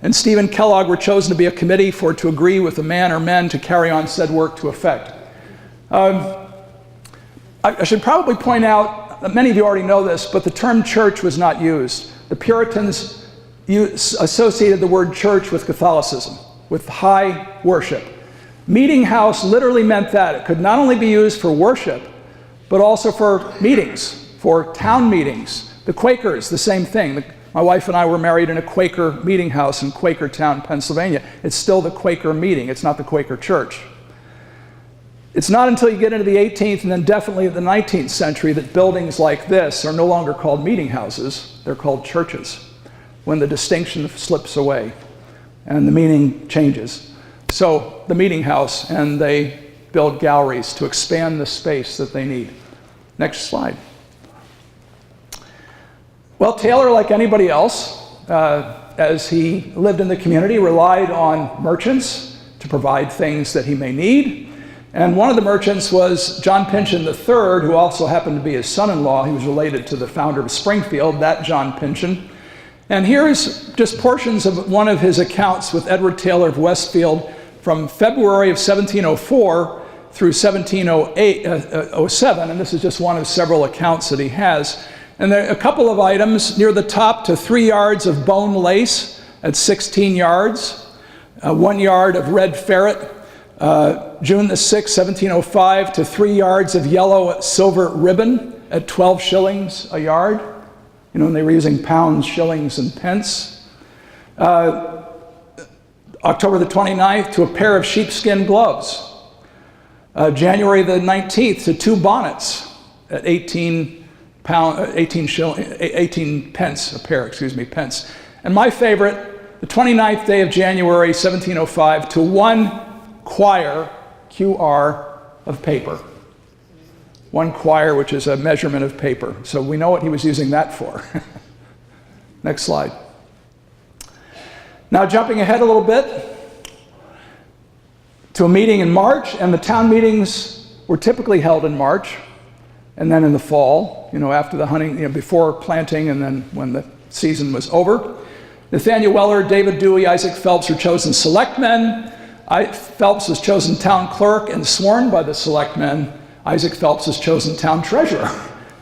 [SPEAKER 2] and Stephen Kellogg were chosen to be a committee to agree with a man or men to carry on said work to effect. I should probably point out that many of you already know this, but the term church was not used. The Puritans associated the word church with Catholicism, with high worship. Meeting house literally meant that. It could not only be used for worship, but also for meetings, for town meetings. The Quakers, the same thing. My wife and I were married in a Quaker meeting house in Quakertown, Pennsylvania. It's still the Quaker meeting. It's not the Quaker church. It's not until you get into the 18th and then definitely the 19th century that buildings like this are no longer called meeting houses. They're called churches, when the distinction slips away and the meaning changes. So the meeting house, and they build galleries to expand the space that they need. Next slide. Well, Taylor, like anybody else, as he lived in the community, relied on merchants to provide things that he may need. And one of the merchants was John Pynchon III, who also happened to be his son-in-law. He was related to the founder of Springfield, that John Pynchon. And here's just portions of one of his accounts with Edward Taylor of Westfield from February of 1704 through 1707, and this is just one of several accounts that he has. And there are a couple of items near the top: to 3 yards of bone lace at 16 yards, 1 yard of red ferret, June the 6th, 1705, to 3 yards of yellow silver ribbon at 12 shillings a yard. You know, and they were using pounds, shillings, and pence. October the 29th, to a pair of sheepskin gloves. January the 19th, to 2 bonnets at 18 pence a pair, pence. And my favorite, the 29th day of January, 1705, to 1 quire, QR, of paper. 1 quire, which is a measurement of paper. So we know what he was using that for. Next slide. Now jumping ahead a little bit to a meeting in March, and the town meetings were typically held in March, and then in the fall, after the hunting, before planting, and then when the season was over. Nathaniel Weller, David Dewey, Isaac Phelps were chosen selectmen. Phelps was chosen town clerk and sworn by the selectmen. Isaac Phelps was chosen town treasurer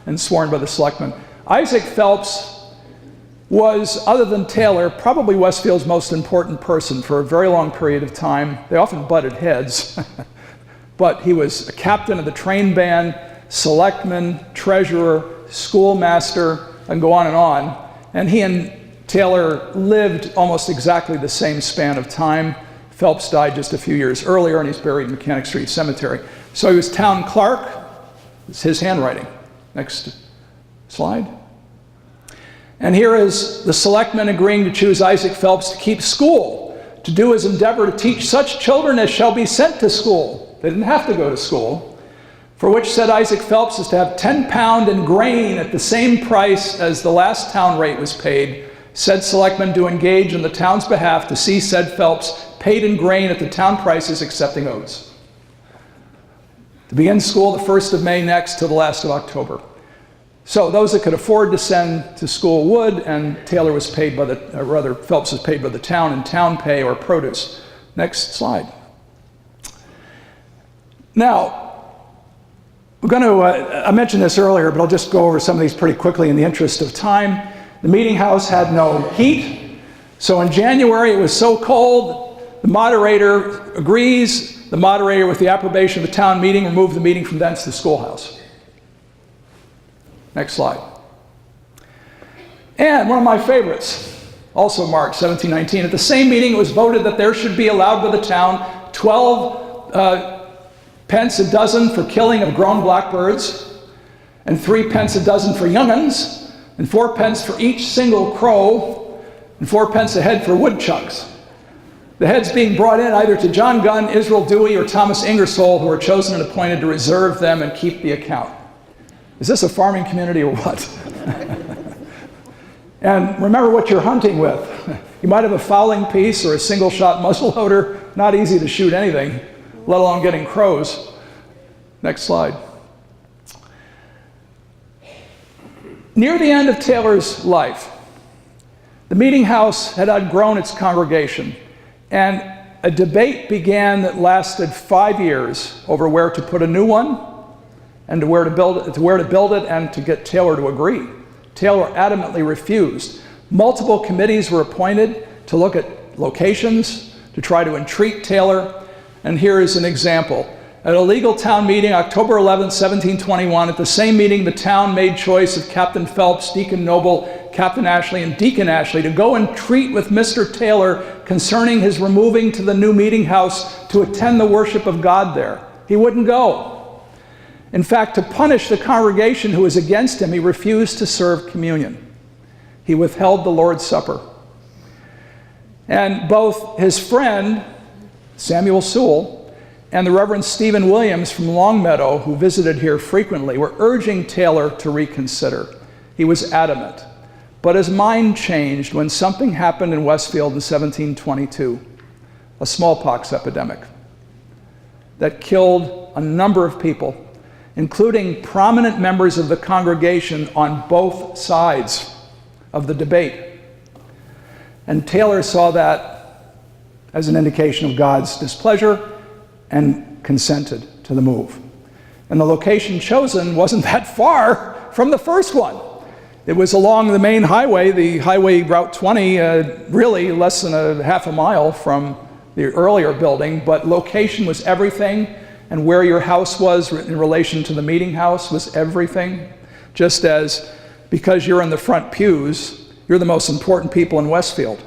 [SPEAKER 2] and sworn by the selectmen. Isaac Phelps was, other than Taylor, probably Westfield's most important person for a very long period of time. They often butted heads, but he was a captain of the train band, selectman, treasurer, schoolmaster, and go on and on. And he and Taylor lived almost exactly the same span of time. Phelps died just a few years earlier, and he's buried in Mechanic Street Cemetery. So he was town clerk. It's his handwriting. Next slide. And here is the selectmen agreeing to choose Isaac Phelps to keep school, to do his endeavor to teach such children as shall be sent to school. They didn't have to go to school. For which said Isaac Phelps is to have £10 in grain at the same price as the last town rate was paid. Said selectmen do engage on the town's behalf to see said Phelps paid in grain at the town prices, excepting oats. To begin school the 1st of May next till the last of October. So those that could afford to send to school would, and Taylor was paid by Phelps was paid by the town in town pay or produce. Next slide. Now, We're going to, I mentioned this earlier, but I'll just go over some of these pretty quickly in the interest of time. The meeting house had no heat, so in January it was so cold, the moderator agrees, the moderator with the approbation of the town meeting removed the meeting from thence to the schoolhouse. Next slide. And one of my favorites, also March 1719, at the same meeting it was voted that there should be allowed by the town 12 pence a dozen for killing of grown blackbirds, and 3 pence a dozen for young'uns, and 4 pence for each single crow, and 4 pence a head for woodchucks. The heads being brought in either to John Gunn, Israel Dewey, or Thomas Ingersoll, who were chosen and appointed to reserve them and keep the account. Is this a farming community or what? And remember what you're hunting with. You might have a fowling piece or a single-shot muzzleloader. Not easy to shoot anything, let alone getting crows. Next slide. Near the end of Taylor's life, the meeting house had outgrown its congregation, and a debate began that lasted 5 years over where to put a new one and to where to build it and to get Taylor to agree. Taylor adamantly refused. Multiple committees were appointed to look at locations, to try to entreat Taylor. And here is an example. At a legal town meeting, October 11, 1721, at the same meeting, the town made choice of Captain Phelps, Deacon Noble, Captain Ashley, and Deacon Ashley to go and treat with Mr. Taylor concerning his removing to the new meeting house to attend the worship of God there. He wouldn't go. In fact, to punish the congregation who was against him, he refused to serve communion. He withheld the Lord's Supper. And both his friend, Samuel Sewell, and the Reverend Stephen Williams from Longmeadow, who visited here frequently, were urging Taylor to reconsider. He was adamant. But his mind changed when something happened in Westfield in 1722, a smallpox epidemic that killed a number of people, including prominent members of the congregation on both sides of the debate. And Taylor saw that as an indication of God's displeasure and consented to the move. And the location chosen wasn't that far from the first one. It was along the main highway, the highway Route 20, really less than a half a mile from the earlier building, but location was everything, and where your house was in relation to the meeting house was everything. Just as, because you're in the front pews, you're the most important people in Westfield.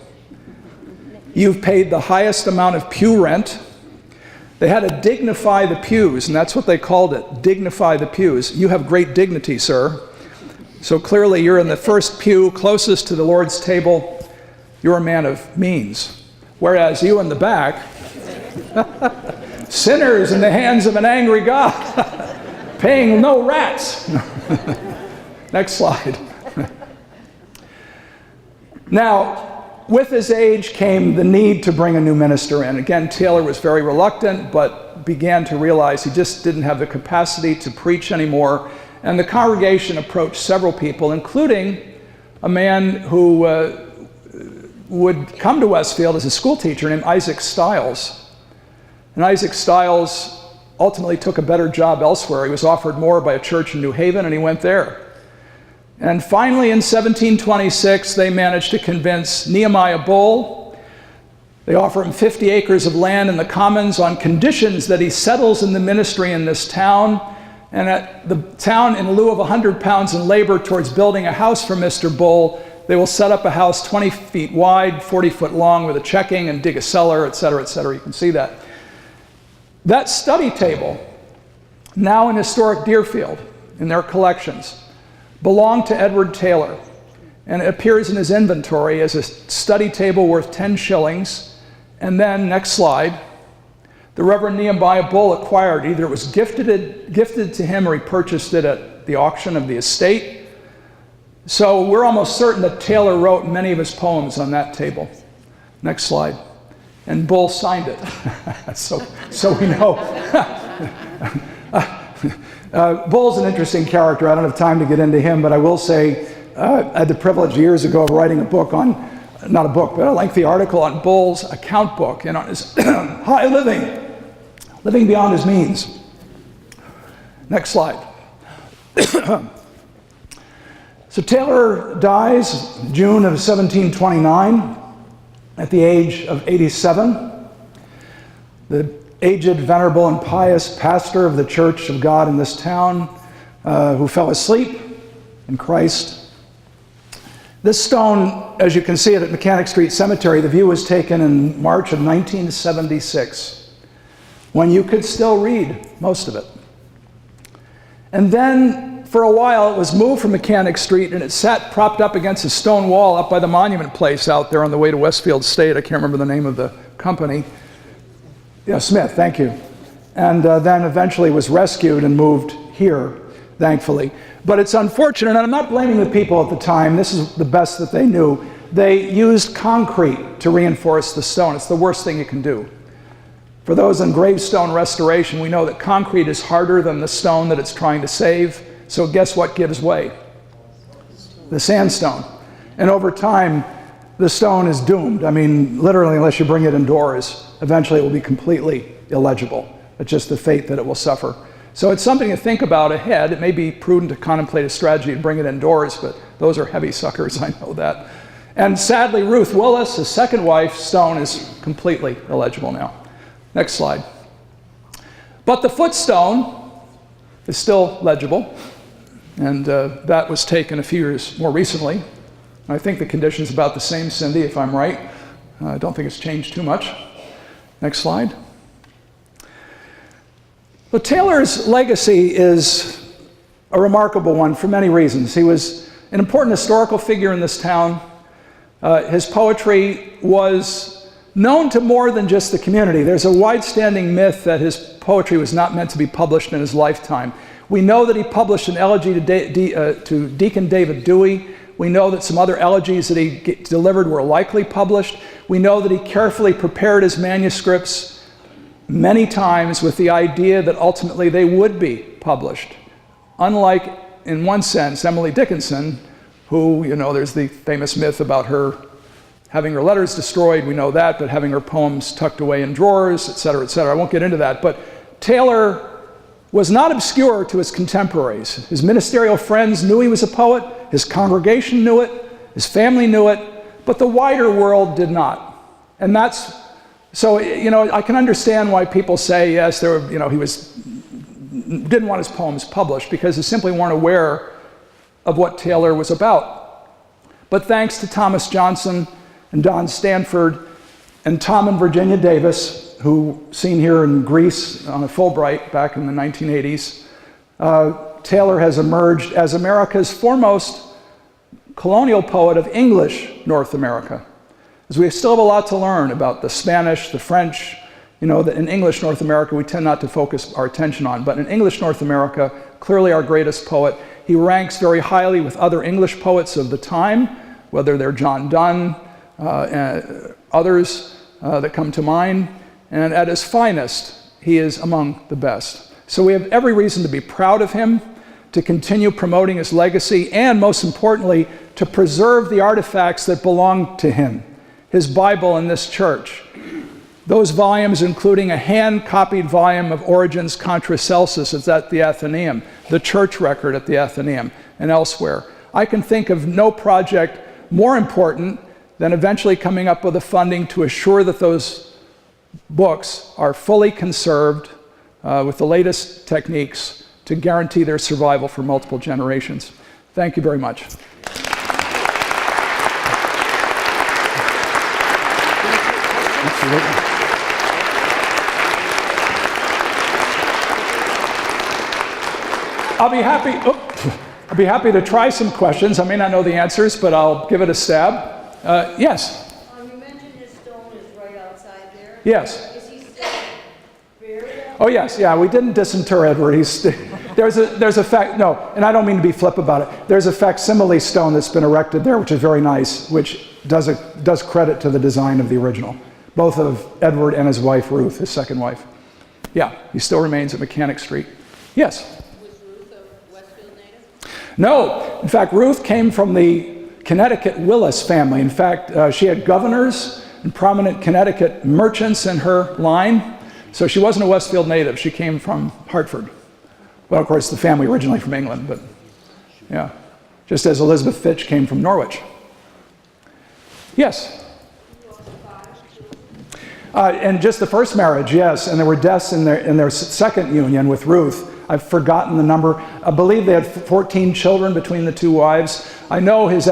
[SPEAKER 2] You've paid the highest amount of pew rent. They had to dignify the pews, and that's what they called it, dignify the pews. You have great dignity, sir. So clearly you're in the first pew closest to the Lord's table. You're a man of means. Whereas you in the back, sinners in the hands of an angry God, paying no rats. Next slide. Now, with his age came the need to bring a new minister in. Again, Taylor was very reluctant, but began to realize he just didn't have the capacity to preach anymore. And the congregation approached several people, including a man who would come to Westfield as a school teacher named Isaac Stiles. And Isaac Stiles ultimately took a better job elsewhere. He was offered more by a church in New Haven, and he went there. And finally, in 1726, they managed to convince Nehemiah Bull. They offer him 50 acres of land in the Commons on conditions that he settles in the ministry in this town. And at the town, in lieu of 100 pounds in labor towards building a house for Mr. Bull, they will set up a house 20 feet wide, 40 foot long with a checking and dig a cellar, et cetera, et cetera. You can see that. That study table, now in historic Deerfield, in their collections, belonged to Edward Taylor. And it appears in his inventory as a study table worth 10 shillings. And then, next slide, the Reverend Nehemiah Bull acquired, either it was gifted to him or he purchased it at the auction of the estate. So we're almost certain that Taylor wrote many of his poems on that table. Next slide. And Bull signed it. so we know. Bull's an interesting character. I don't have time to get into him, but I will say I had the privilege years ago of writing a book on, not a book, but a lengthy article on Bull's account book and on his high living beyond his means. Next slide. So Taylor dies June of 1729 at the age of 87. The aged, venerable, and pious pastor of the Church of God in this town who fell asleep in Christ. This stone, as you can see it at Mechanic Street Cemetery, the view was taken in March of 1976, when you could still read most of it. And then, for a while, it was moved from Mechanic Street, and it sat propped up against a stone wall up by the Monument Place out there on the way to Westfield State. I can't remember the name of the company. Yeah, Smith, thank you. And then eventually was rescued and moved here, thankfully. But it's unfortunate, and I'm not blaming the people at the time. This is the best that they knew. They used concrete to reinforce the stone. It's the worst thing you can do. For those in gravestone restoration, we know that concrete is harder than the stone that it's trying to save. So guess what gives way? The sandstone. And over time, the stone is doomed. I mean, literally, unless you bring it indoors, eventually it will be completely illegible. It's just the fate that it will suffer. So it's something to think about ahead. It may be prudent to contemplate a strategy to bring it indoors, but those are heavy suckers, I know that. And sadly, Ruth Willis, his second wife, stone is completely illegible now. Next slide. But the footstone is still legible, and that was taken a few years more recently. I think the condition's about the same, Cindy, if I'm right. I don't think it's changed too much. Next slide. Well, Taylor's legacy is a remarkable one for many reasons. He was an important historical figure in this town. His poetry was known to more than just the community. There's a wide-standing myth that his poetry was not meant to be published in his lifetime. We know that he published an elegy to Deacon David Dewey. We know that some other elegies that he delivered were likely published. We know that he carefully prepared his manuscripts many times with the idea that ultimately they would be published. Unlike, in one sense, Emily Dickinson, who, you know, there's the famous myth about her having her letters destroyed, we know that, but having her poems tucked away in drawers, et cetera, et cetera. I won't get into that, but Taylor was not obscure to his contemporaries. His ministerial friends knew he was a poet, his congregation knew it, his family knew it, but the wider world did not. And that's, so, you know, I can understand why people say, yes, there were, you know, he didn't want his poems published because they simply weren't aware of what Taylor was about. But thanks to Thomas Johnson and Don Stanford and Tom and Virginia Davis, who seen here in Greece on a Fulbright back in the 1980s, Taylor has emerged as America's foremost colonial poet of English North America. As we still have a lot to learn about the Spanish, the French, you know, that in English North America we tend not to focus our attention on, but in English North America, clearly our greatest poet. He ranks very highly with other English poets of the time, whether they're John Donne, and others that come to mind, and at his finest, he is among the best. So we have every reason to be proud of him, to continue promoting his legacy, and most importantly, to preserve the artifacts that belong to him. His Bible in this church. Those volumes, including a hand-copied volume of Origen's Contra Celsus, is at the Athenaeum, the church record at the Athenaeum, and elsewhere. I can think of no project more important than eventually coming up with the funding to assure that those books are fully conserved with the latest techniques to guarantee their survival for multiple generations. Thank you very much. Absolutely. I'll be happy to try some questions. I may not know the answers, but I'll give it a stab. Yes?
[SPEAKER 4] You mentioned his stone is right outside there.
[SPEAKER 2] Yes.
[SPEAKER 4] Is he still buried?
[SPEAKER 2] Oh yes, yeah, we didn't disinter Edward. There's a fact, no, and I don't mean to be flip about it. There's a facsimile stone that's been erected there, which is very nice, which does credit to the design of the original, both of Edward and his wife, Ruth, his second wife. Yeah, he still remains at Mechanic Street. Yes?
[SPEAKER 4] Was Ruth a Westfield native?
[SPEAKER 2] No, in fact, Ruth came from the Connecticut Willis family. In fact, she had governors and prominent Connecticut merchants in her line, so she wasn't a Westfield native. She came from Hartford. Well, of course, the family originally from England, but yeah. Just as Elizabeth Fitch came from Norwich. Yes? And just the first marriage, yes. And there were deaths in their second union with Ruth. I've forgotten the number. I believe they had 14 children between the two wives. I know his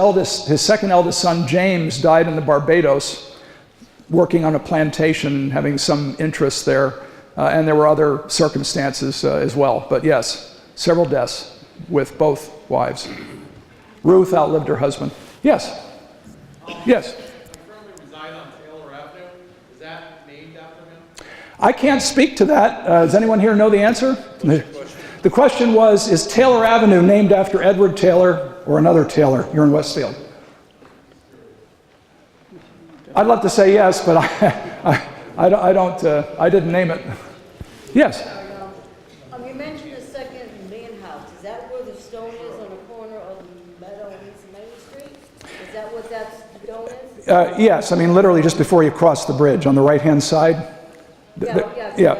[SPEAKER 2] second eldest son, James, died in the Barbados, working on a plantation and having some interest there. And there were other circumstances as well. But yes, several deaths with both wives. Ruth outlived her husband. Yes? Yes?
[SPEAKER 5] I currently reside on Taylor Avenue. Is that named after him?
[SPEAKER 2] I can't speak to that. Does anyone here know the answer? The question was, is Taylor Avenue named after Edward Taylor or another Taylor? You're in Westfield. I'd love to say yes, but I didn't name it. Yes?
[SPEAKER 4] You mentioned the second main house. Is that where the stone is on the corner of Meadow and East Main Street? Is that what that stone is?
[SPEAKER 2] Yes, I mean literally just before you cross the bridge on the right-hand side.
[SPEAKER 4] Yeah. I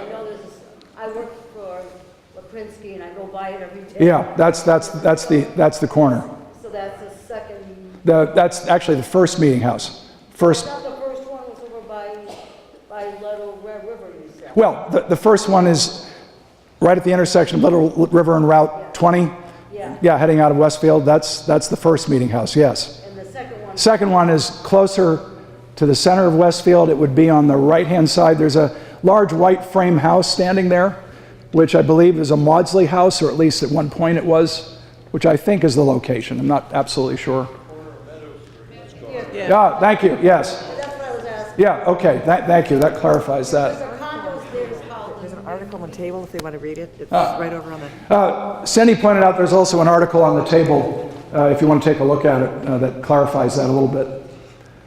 [SPEAKER 4] know I work for Lipinski and I go by it every day.
[SPEAKER 2] Yeah, that's the corner.
[SPEAKER 4] So that's the second.
[SPEAKER 2] That's actually the first meeting house. First.
[SPEAKER 4] I thought the first one was over by Little Red River, you said.
[SPEAKER 2] Well, the first one is right at the intersection of Little River and Route 20. Yeah, heading out of Westfield. That's the first meeting house, yes.
[SPEAKER 4] And the second one?
[SPEAKER 2] Second one is closer to the center of Westfield. It would be on the right-hand side. There's a large white frame house standing there, which I believe is a Maudsley house, or at least at one point it was, which I think is the location. I'm not absolutely sure. Yeah, thank you, yes.
[SPEAKER 4] That's what I was asking.
[SPEAKER 2] Yeah, okay, thank you. That clarifies that.
[SPEAKER 4] There's a condos there as well.
[SPEAKER 6] There's an article on the table if they want to read it. It's right over on the...
[SPEAKER 2] Cindy pointed out there's also an article on the table, if you want to take a look at it, that clarifies that a little bit.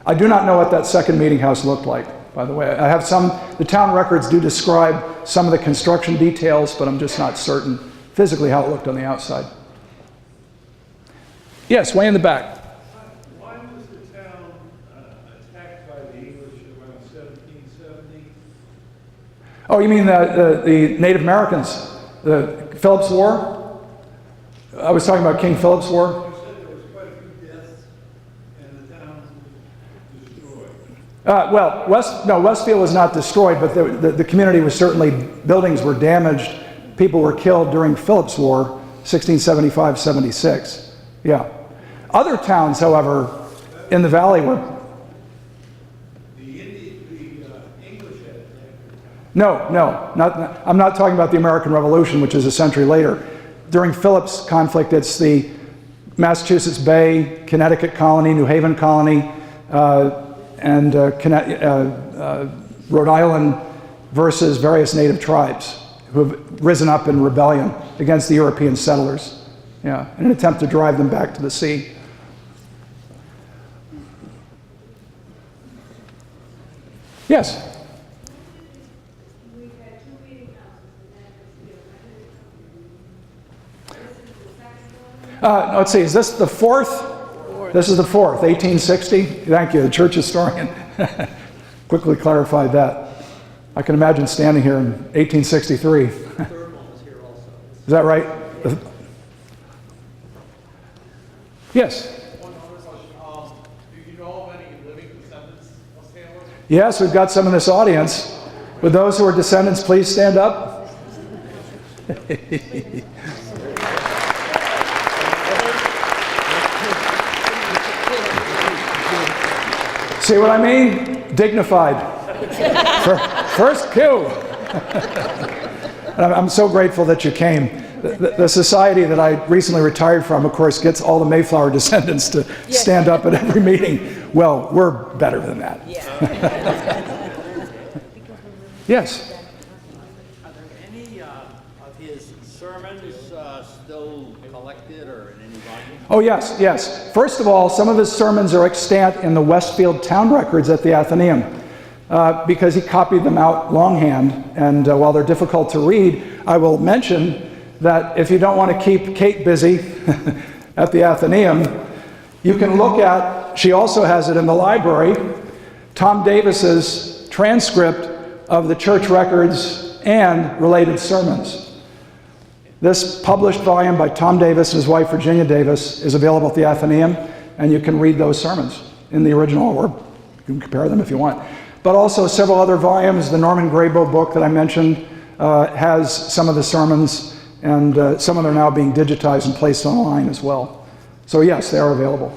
[SPEAKER 2] I do not know what that second meeting house looked like, by the way. I have the town records do describe some of the construction details, but I'm just not certain physically how it looked on the outside. Yes, way in the back.
[SPEAKER 7] Why was the town attacked by the English around 1770?
[SPEAKER 2] Oh, you mean the Native Americans, the Philip's War? I was talking about King Philip's War.
[SPEAKER 7] You said there was quite a few deaths and the town was destroyed.
[SPEAKER 2] Westfield was not destroyed, but the community was certainly, buildings were damaged. People were killed during Philip's War, 1675-76. Yeah. Other towns, however, in the valley were...
[SPEAKER 7] The English had attacked.
[SPEAKER 2] No, I'm not talking about the American Revolution, which is a century later. During Philip's conflict, it's the Massachusetts Bay, Connecticut colony, New Haven colony, and Rhode Island versus various native tribes who have risen up in rebellion against the European settlers, in an attempt to drive them back to the sea. Yes?
[SPEAKER 4] We've had two meeting houses and then this is the second one.
[SPEAKER 2] Let's see, is this the fourth? This is the fourth, 1860. Thank you, the church historian quickly clarified that. I can imagine standing here in 1863. The third one was here also. Is that right? Yes?
[SPEAKER 5] One other question. Do you know of any living descendants of Taylor?
[SPEAKER 2] Yes, we've got some in this audience. Would those who are descendants please stand up? See what I mean? Dignified. First cue. And I'm so grateful that you came. The society that I recently retired from, of course, gets all the Mayflower descendants to stand up at every meeting. Well, we're better than that. Yes?
[SPEAKER 8] Are there any of his sermons still collected or in any volume?
[SPEAKER 2] Oh, yes. First of all, some of his sermons are extant in the Westfield town records at the Athenaeum because he copied them out longhand. And while they're difficult to read, I will mention that if you don't want to keep Kate busy at the Athenaeum, you can look at, she also has it in the library, Tom Davis's transcript of the church records and related sermons. This published volume by Tom Davis and his wife Virginia Davis is available at the Athenaeum, and you can read those sermons in the original, or you can compare them if you want. But also several other volumes. The Norman Graybo book that I mentioned has some of the sermons, and some of them are now being digitized and placed online as well. So yes, they are available.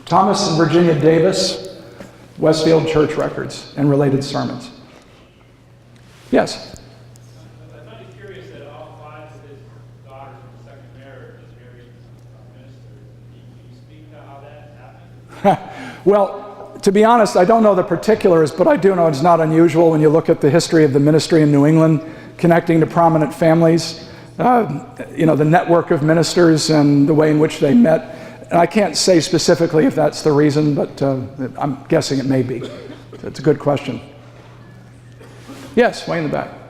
[SPEAKER 2] Thomas and Virginia Davis, Westfield Church Records and Related Sermons. Yes?
[SPEAKER 7] I find it curious that all 5 of his daughters from the second marriage married ministers. Can you speak to how that happened?
[SPEAKER 2] Well, to be honest, I don't know the particulars, but I do know it's not unusual when you look at the history of the ministry in New England, connecting to prominent families, the network of ministers and the way in which they met. And I can't say specifically if that's the reason, but I'm guessing it may be. It's a good question. Yes, way in the back.
[SPEAKER 9] When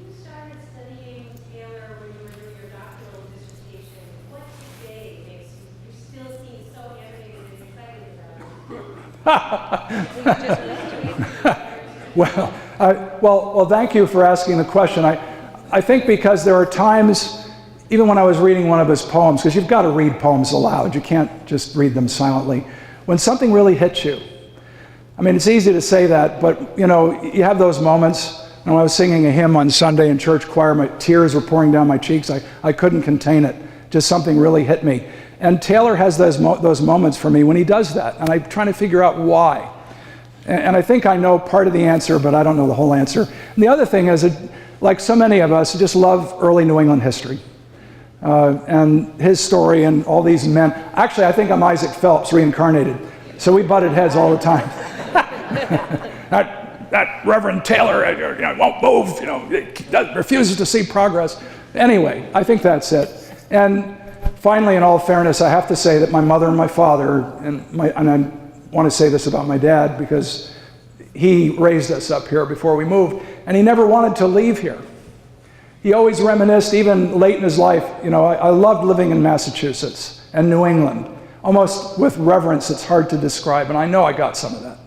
[SPEAKER 9] you started studying Taylor when you were doing your doctoral dissertation, what today makes you still seem so animated and excited about it?
[SPEAKER 2] Well, thank you for asking the question. I think because there are times, even when I was reading one of his poems, because you've got to read poems aloud, you can't just read them silently, when something really hits you. I mean, it's easy to say that, but you have those moments. And when I was singing a hymn on Sunday in church choir, my tears were pouring down my cheeks. I couldn't contain it. Just something really hit me. And Taylor has those moments for me when he does that, and I'm trying to figure out why. And I think I know part of the answer, but I don't know the whole answer. And the other thing is, like so many of us, just love early New England history. And his story and all these men. Actually, I think I'm Isaac Phelps reincarnated. So we butted heads all the time. that Reverend Taylor won't move, refuses to see progress. Anyway, I think that's it. And finally, in all fairness, I have to say that my mother and my father, and I want to say this about my dad because he raised us up here before we moved, and he never wanted to leave here. He always reminisced, even late in his life, I loved living in Massachusetts and New England, almost with reverence it's hard to describe, and I know I got some of that.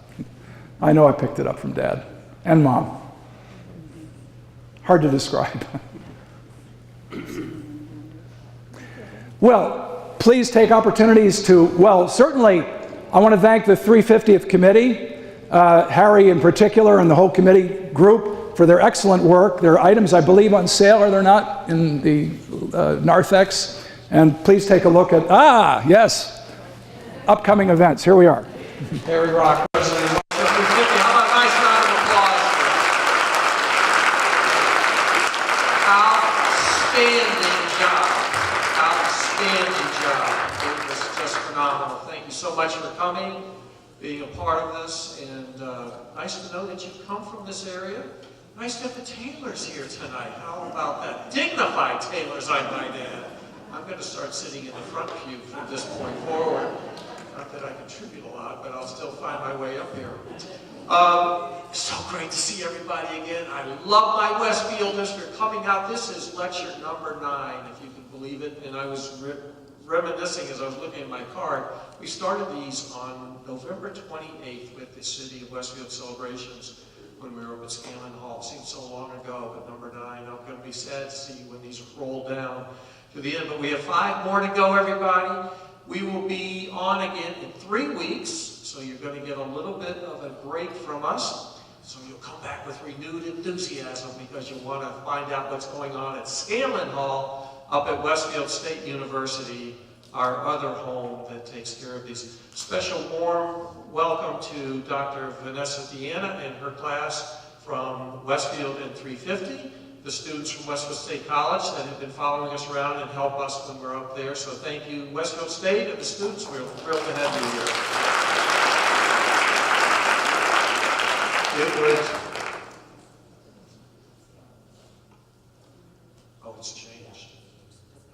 [SPEAKER 2] I know I picked it up from Dad and Mom. Hard to describe. Well, please take opportunities to, certainly I want to thank the 350th committee, Harry in particular, and the whole committee group for their excellent work. There are items, I believe, on sale, are there not, in the narthex? And please take a look at, yes, upcoming events. Here we are.
[SPEAKER 5] Harry Rock, President of Westfield 350. How about a nice round of applause for outstanding job. Outstanding job. It was just phenomenal. Thank you so much for coming, being a part of this, and nice to know that you've come from this area. Nice to have the Taylors here tonight. How about that? Dignified Taylors, I might add. I'm going to start sitting in the front pew from this point forward. Not that I contribute a lot, but I'll still find my way up here. So great to see everybody again. I love my Westfielders for coming out. This is lecture number 9, if you can believe it. And I was reminiscing as I was looking at my card. We started these on November 28th with the City of Westfield celebrations when we were up at Scanlon Hall. It seems so long ago, but number 9, I'm going to be sad to see when these roll down to the end. But we have 5 more to go, everybody. We will be on again in 3 weeks, so you're going to get a little bit of a break from us. So you'll come back with renewed enthusiasm because you'll want to find out what's going on at Scanlon Hall up at Westfield State University, our other home that takes care of these. Special warm welcome to Dr. Vanessa Deanna and her class from Westfield and 350. The students from Westfield State College that have been following us around and help us when we're up there. So thank you, Westfield State, and the students. We're thrilled to have you here. Oh, it's changed.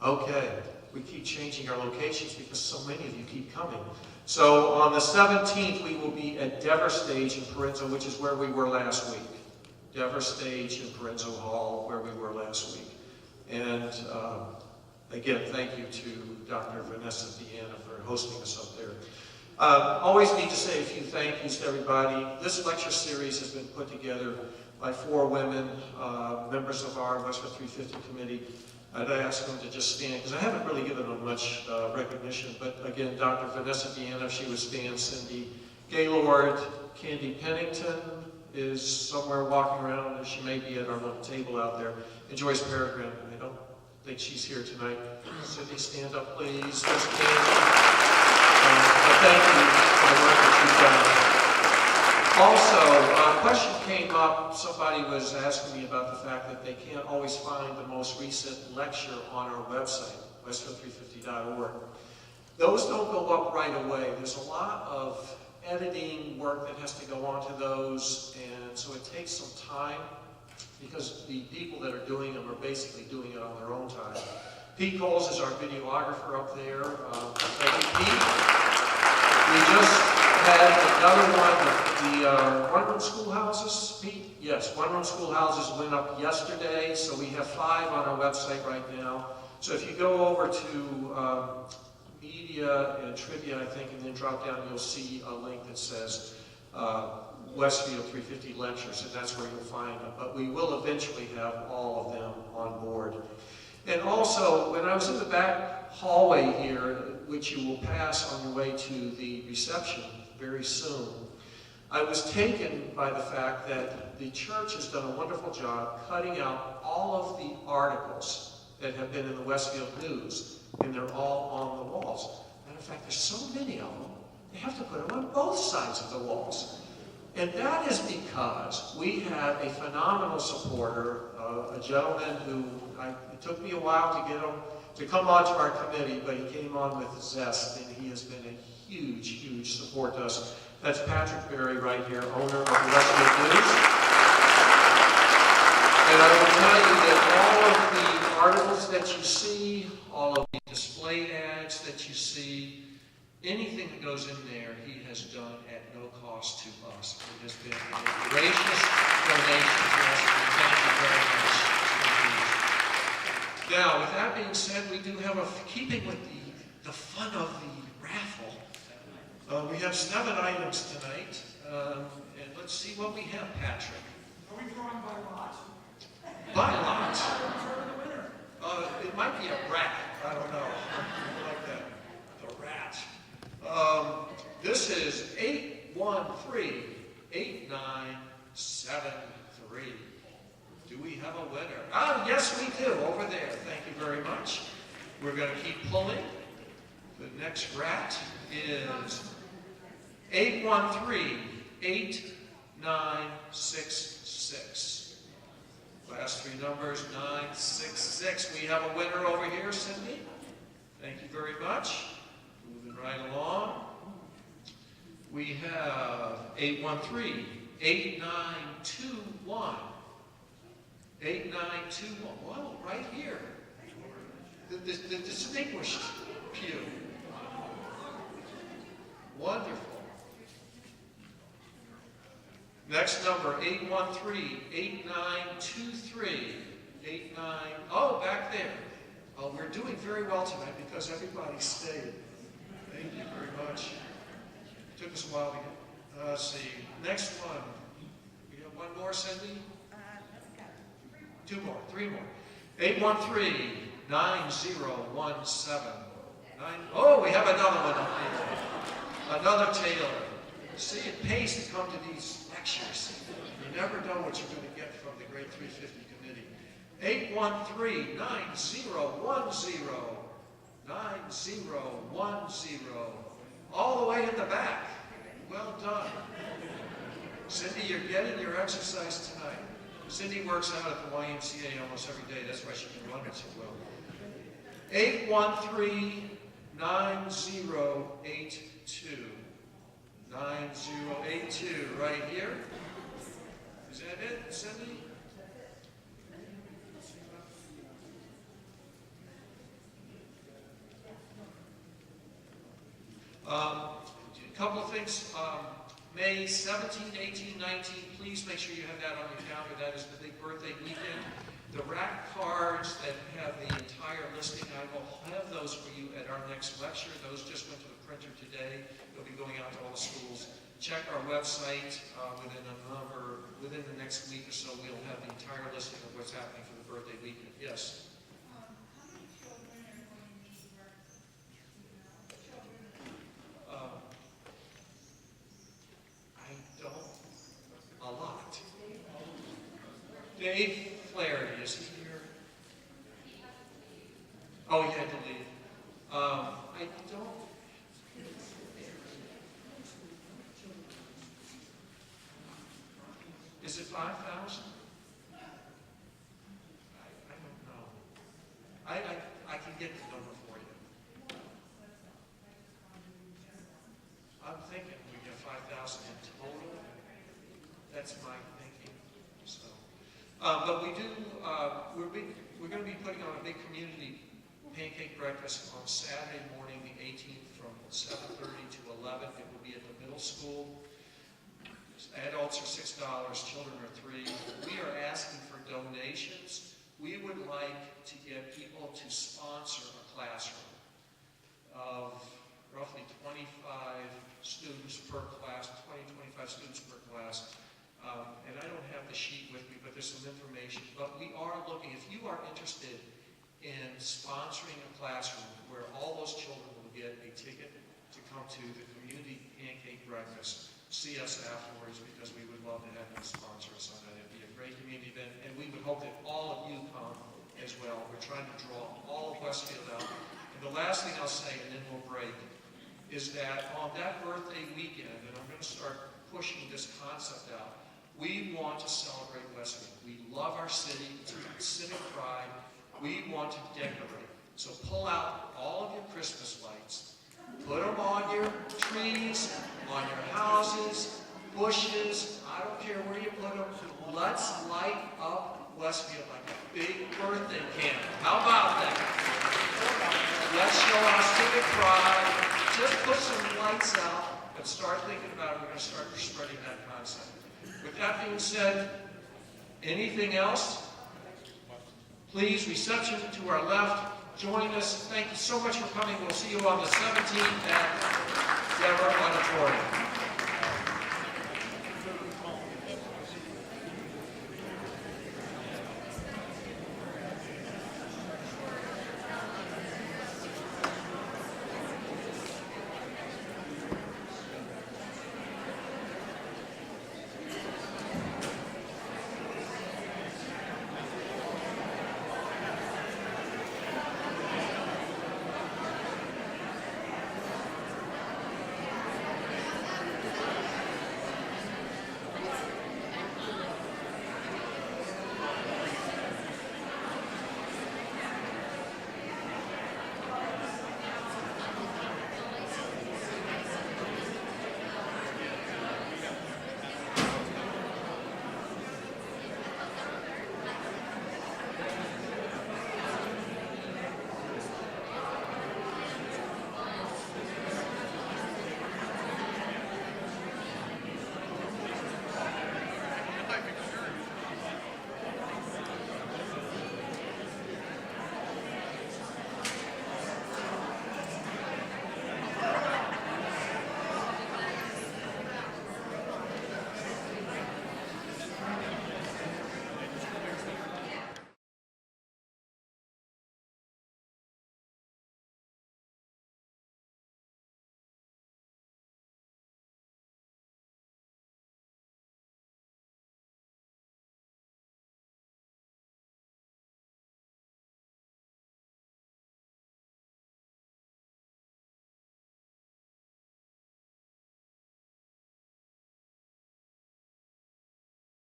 [SPEAKER 5] Okay, we keep changing our locations because so many of you keep coming. So on the 17th, we will be at Dever Stage in Parenzo, which is where we were last week. Dever Stage in Parenzo Hall, where we were last week. And again, thank you to Dr. Vanessa Deanna for hosting us up there. Always need to say a few thank yous to everybody. This lecture series has been put together by 4 women, members of our Westfield 350 committee. I'd ask them to just stand, because I haven't really given them much recognition, but again, Dr. Vanessa Deanna, if she would stand, Cindy Gaylord, Candy Pennington is somewhere walking around, and she may be at our little table out there, and Joyce Peregrine, I don't think she's here tonight. Cindy, stand up, please. Just stand. But thank you for the work that you've done. Also, a question came up, somebody was asking me about the fact that they can't always find the most recent lecture on our website, westfield350.org. Those don't go up right away. There's a lot of editing work that has to go onto those, and so it takes some time because the people that are doing them are basically doing it on their own time. Pete Coles is our videographer up there. Thank you, Pete. We just had another one, the one-room schoolhouses. Pete? Yes, one-room schoolhouses went up yesterday, so we have 5 on our website right now. So if you go over to media and trivia, I think, and then drop down, you'll see a link that says Westfield 350 lectures, and that's where you'll find them. But we will eventually have all of them on board. And also, when I was in the back hallway here, which you will pass on your way to the reception very soon, I was taken by the fact that the church has done a wonderful job cutting out all of the articles that have been in the Westfield News, and they're all on the walls. Matter of fact, there's so many of them, they have to put them on both sides of the walls. And that is because we have a phenomenal supporter, a gentleman who, it took me a while to get him to come onto our committee, but he came on with zest, and he has been a huge, huge support to us. That's Patrick Berry right here, owner of the Westfield News. And I will tell you that all of the articles that you see, all of the display ads that you see, anything that goes in there, he has done at no cost to us. It has been a gracious donation to us, and thank you very much. Now, with that being said, we do have keeping with the fun of the raffle, we have 7 items tonight, and let's see what we have, Patrick.
[SPEAKER 10] Are we drawing by lot?
[SPEAKER 5] By lot? It might be a rat. I don't know. I like that. The rat. This is 813-8973. Do we have a winner? Ah, yes, we do. Over there. Thank you very much. We're going to keep pulling. The next rat is 813-8966. Last 3 numbers, 966. We have a winner over here, Cindy. Thank you very much. Moving right along. We have 813-8921. 8921. Whoa, right here. The distinguished pew. Wonderful. Next number, 813-8923. Oh, back there. Oh, we're doing very well tonight because everybody stayed. Thank you very much. It took us a while to get. Let's see. Next one. We have one more, Cindy? 2 more. 3 more. 813-9017. Oh, we have another one up here. Another Taylor. See, it pays to come to these lectures. You never know what you're going to get from the Great 350 Committee. 813-9010. 9010. All the way in the back. Well done. Cindy, you're getting your exercise tonight. Cindy works out at the YMCA almost every day. That's why she can run it so well. 813-9082. 9082, right here. Is that it, Cindy? A couple of things. May 17, 18, 19, please make sure you have that on your calendar. That is the big birthday weekend. The rack cards that have the entire listing, I will have those for you at our next lecture. Those just went to the printer today. They'll be going out to all the schools. Check our website within within the next week or so, we'll have the entire listing of what's happening for the birthday weekend. Yes?
[SPEAKER 10] How many children are going to need breakfast?
[SPEAKER 5] I don't, a lot. Dave Flaherty, is he here? Oh, he had to leave. I don't. Is it 5,000? I don't know. I can get the number for you. I'm thinking we get 5,000 in total. That's my thinking. So, but we do. We're going to be putting on a big community pancake breakfast on Saturday morning, the 18th, from 7:30 to 11. It will be at the middle school. Adults are $6, children are $3. We are asking for donations. We would like to get people to sponsor a classroom of roughly 25 students per class, 25 students per class. And I don't have the sheet with me, but there's some information. But we are looking, if you are interested in sponsoring a classroom where all those children will get a ticket to come to the community pancake breakfast, see us afterwards, because we would love to have you sponsor us on that. It'd be a great community event, and we would hope that all of you come as well. We're trying to draw all of Westfield out. And the last thing I'll say, and then we'll break, is that on that birthday weekend, and I'm going to start pushing this concept out, we want to celebrate Westfield. We love our city. It's got civic pride. We want to decorate. So pull out all of your Christmas lights. Put them on your trees, on your houses, bushes. I don't care where you put them. Let's light up Westfield like a big birthday candle. How about that? Let's show our civic pride. Just put some lights out and start thinking about it. We're going to start spreading that concept. With that being said, anything else? Please, reception to our left. Join us. Thank you so much for coming. We'll see you on the 17th at Dever Auditorium.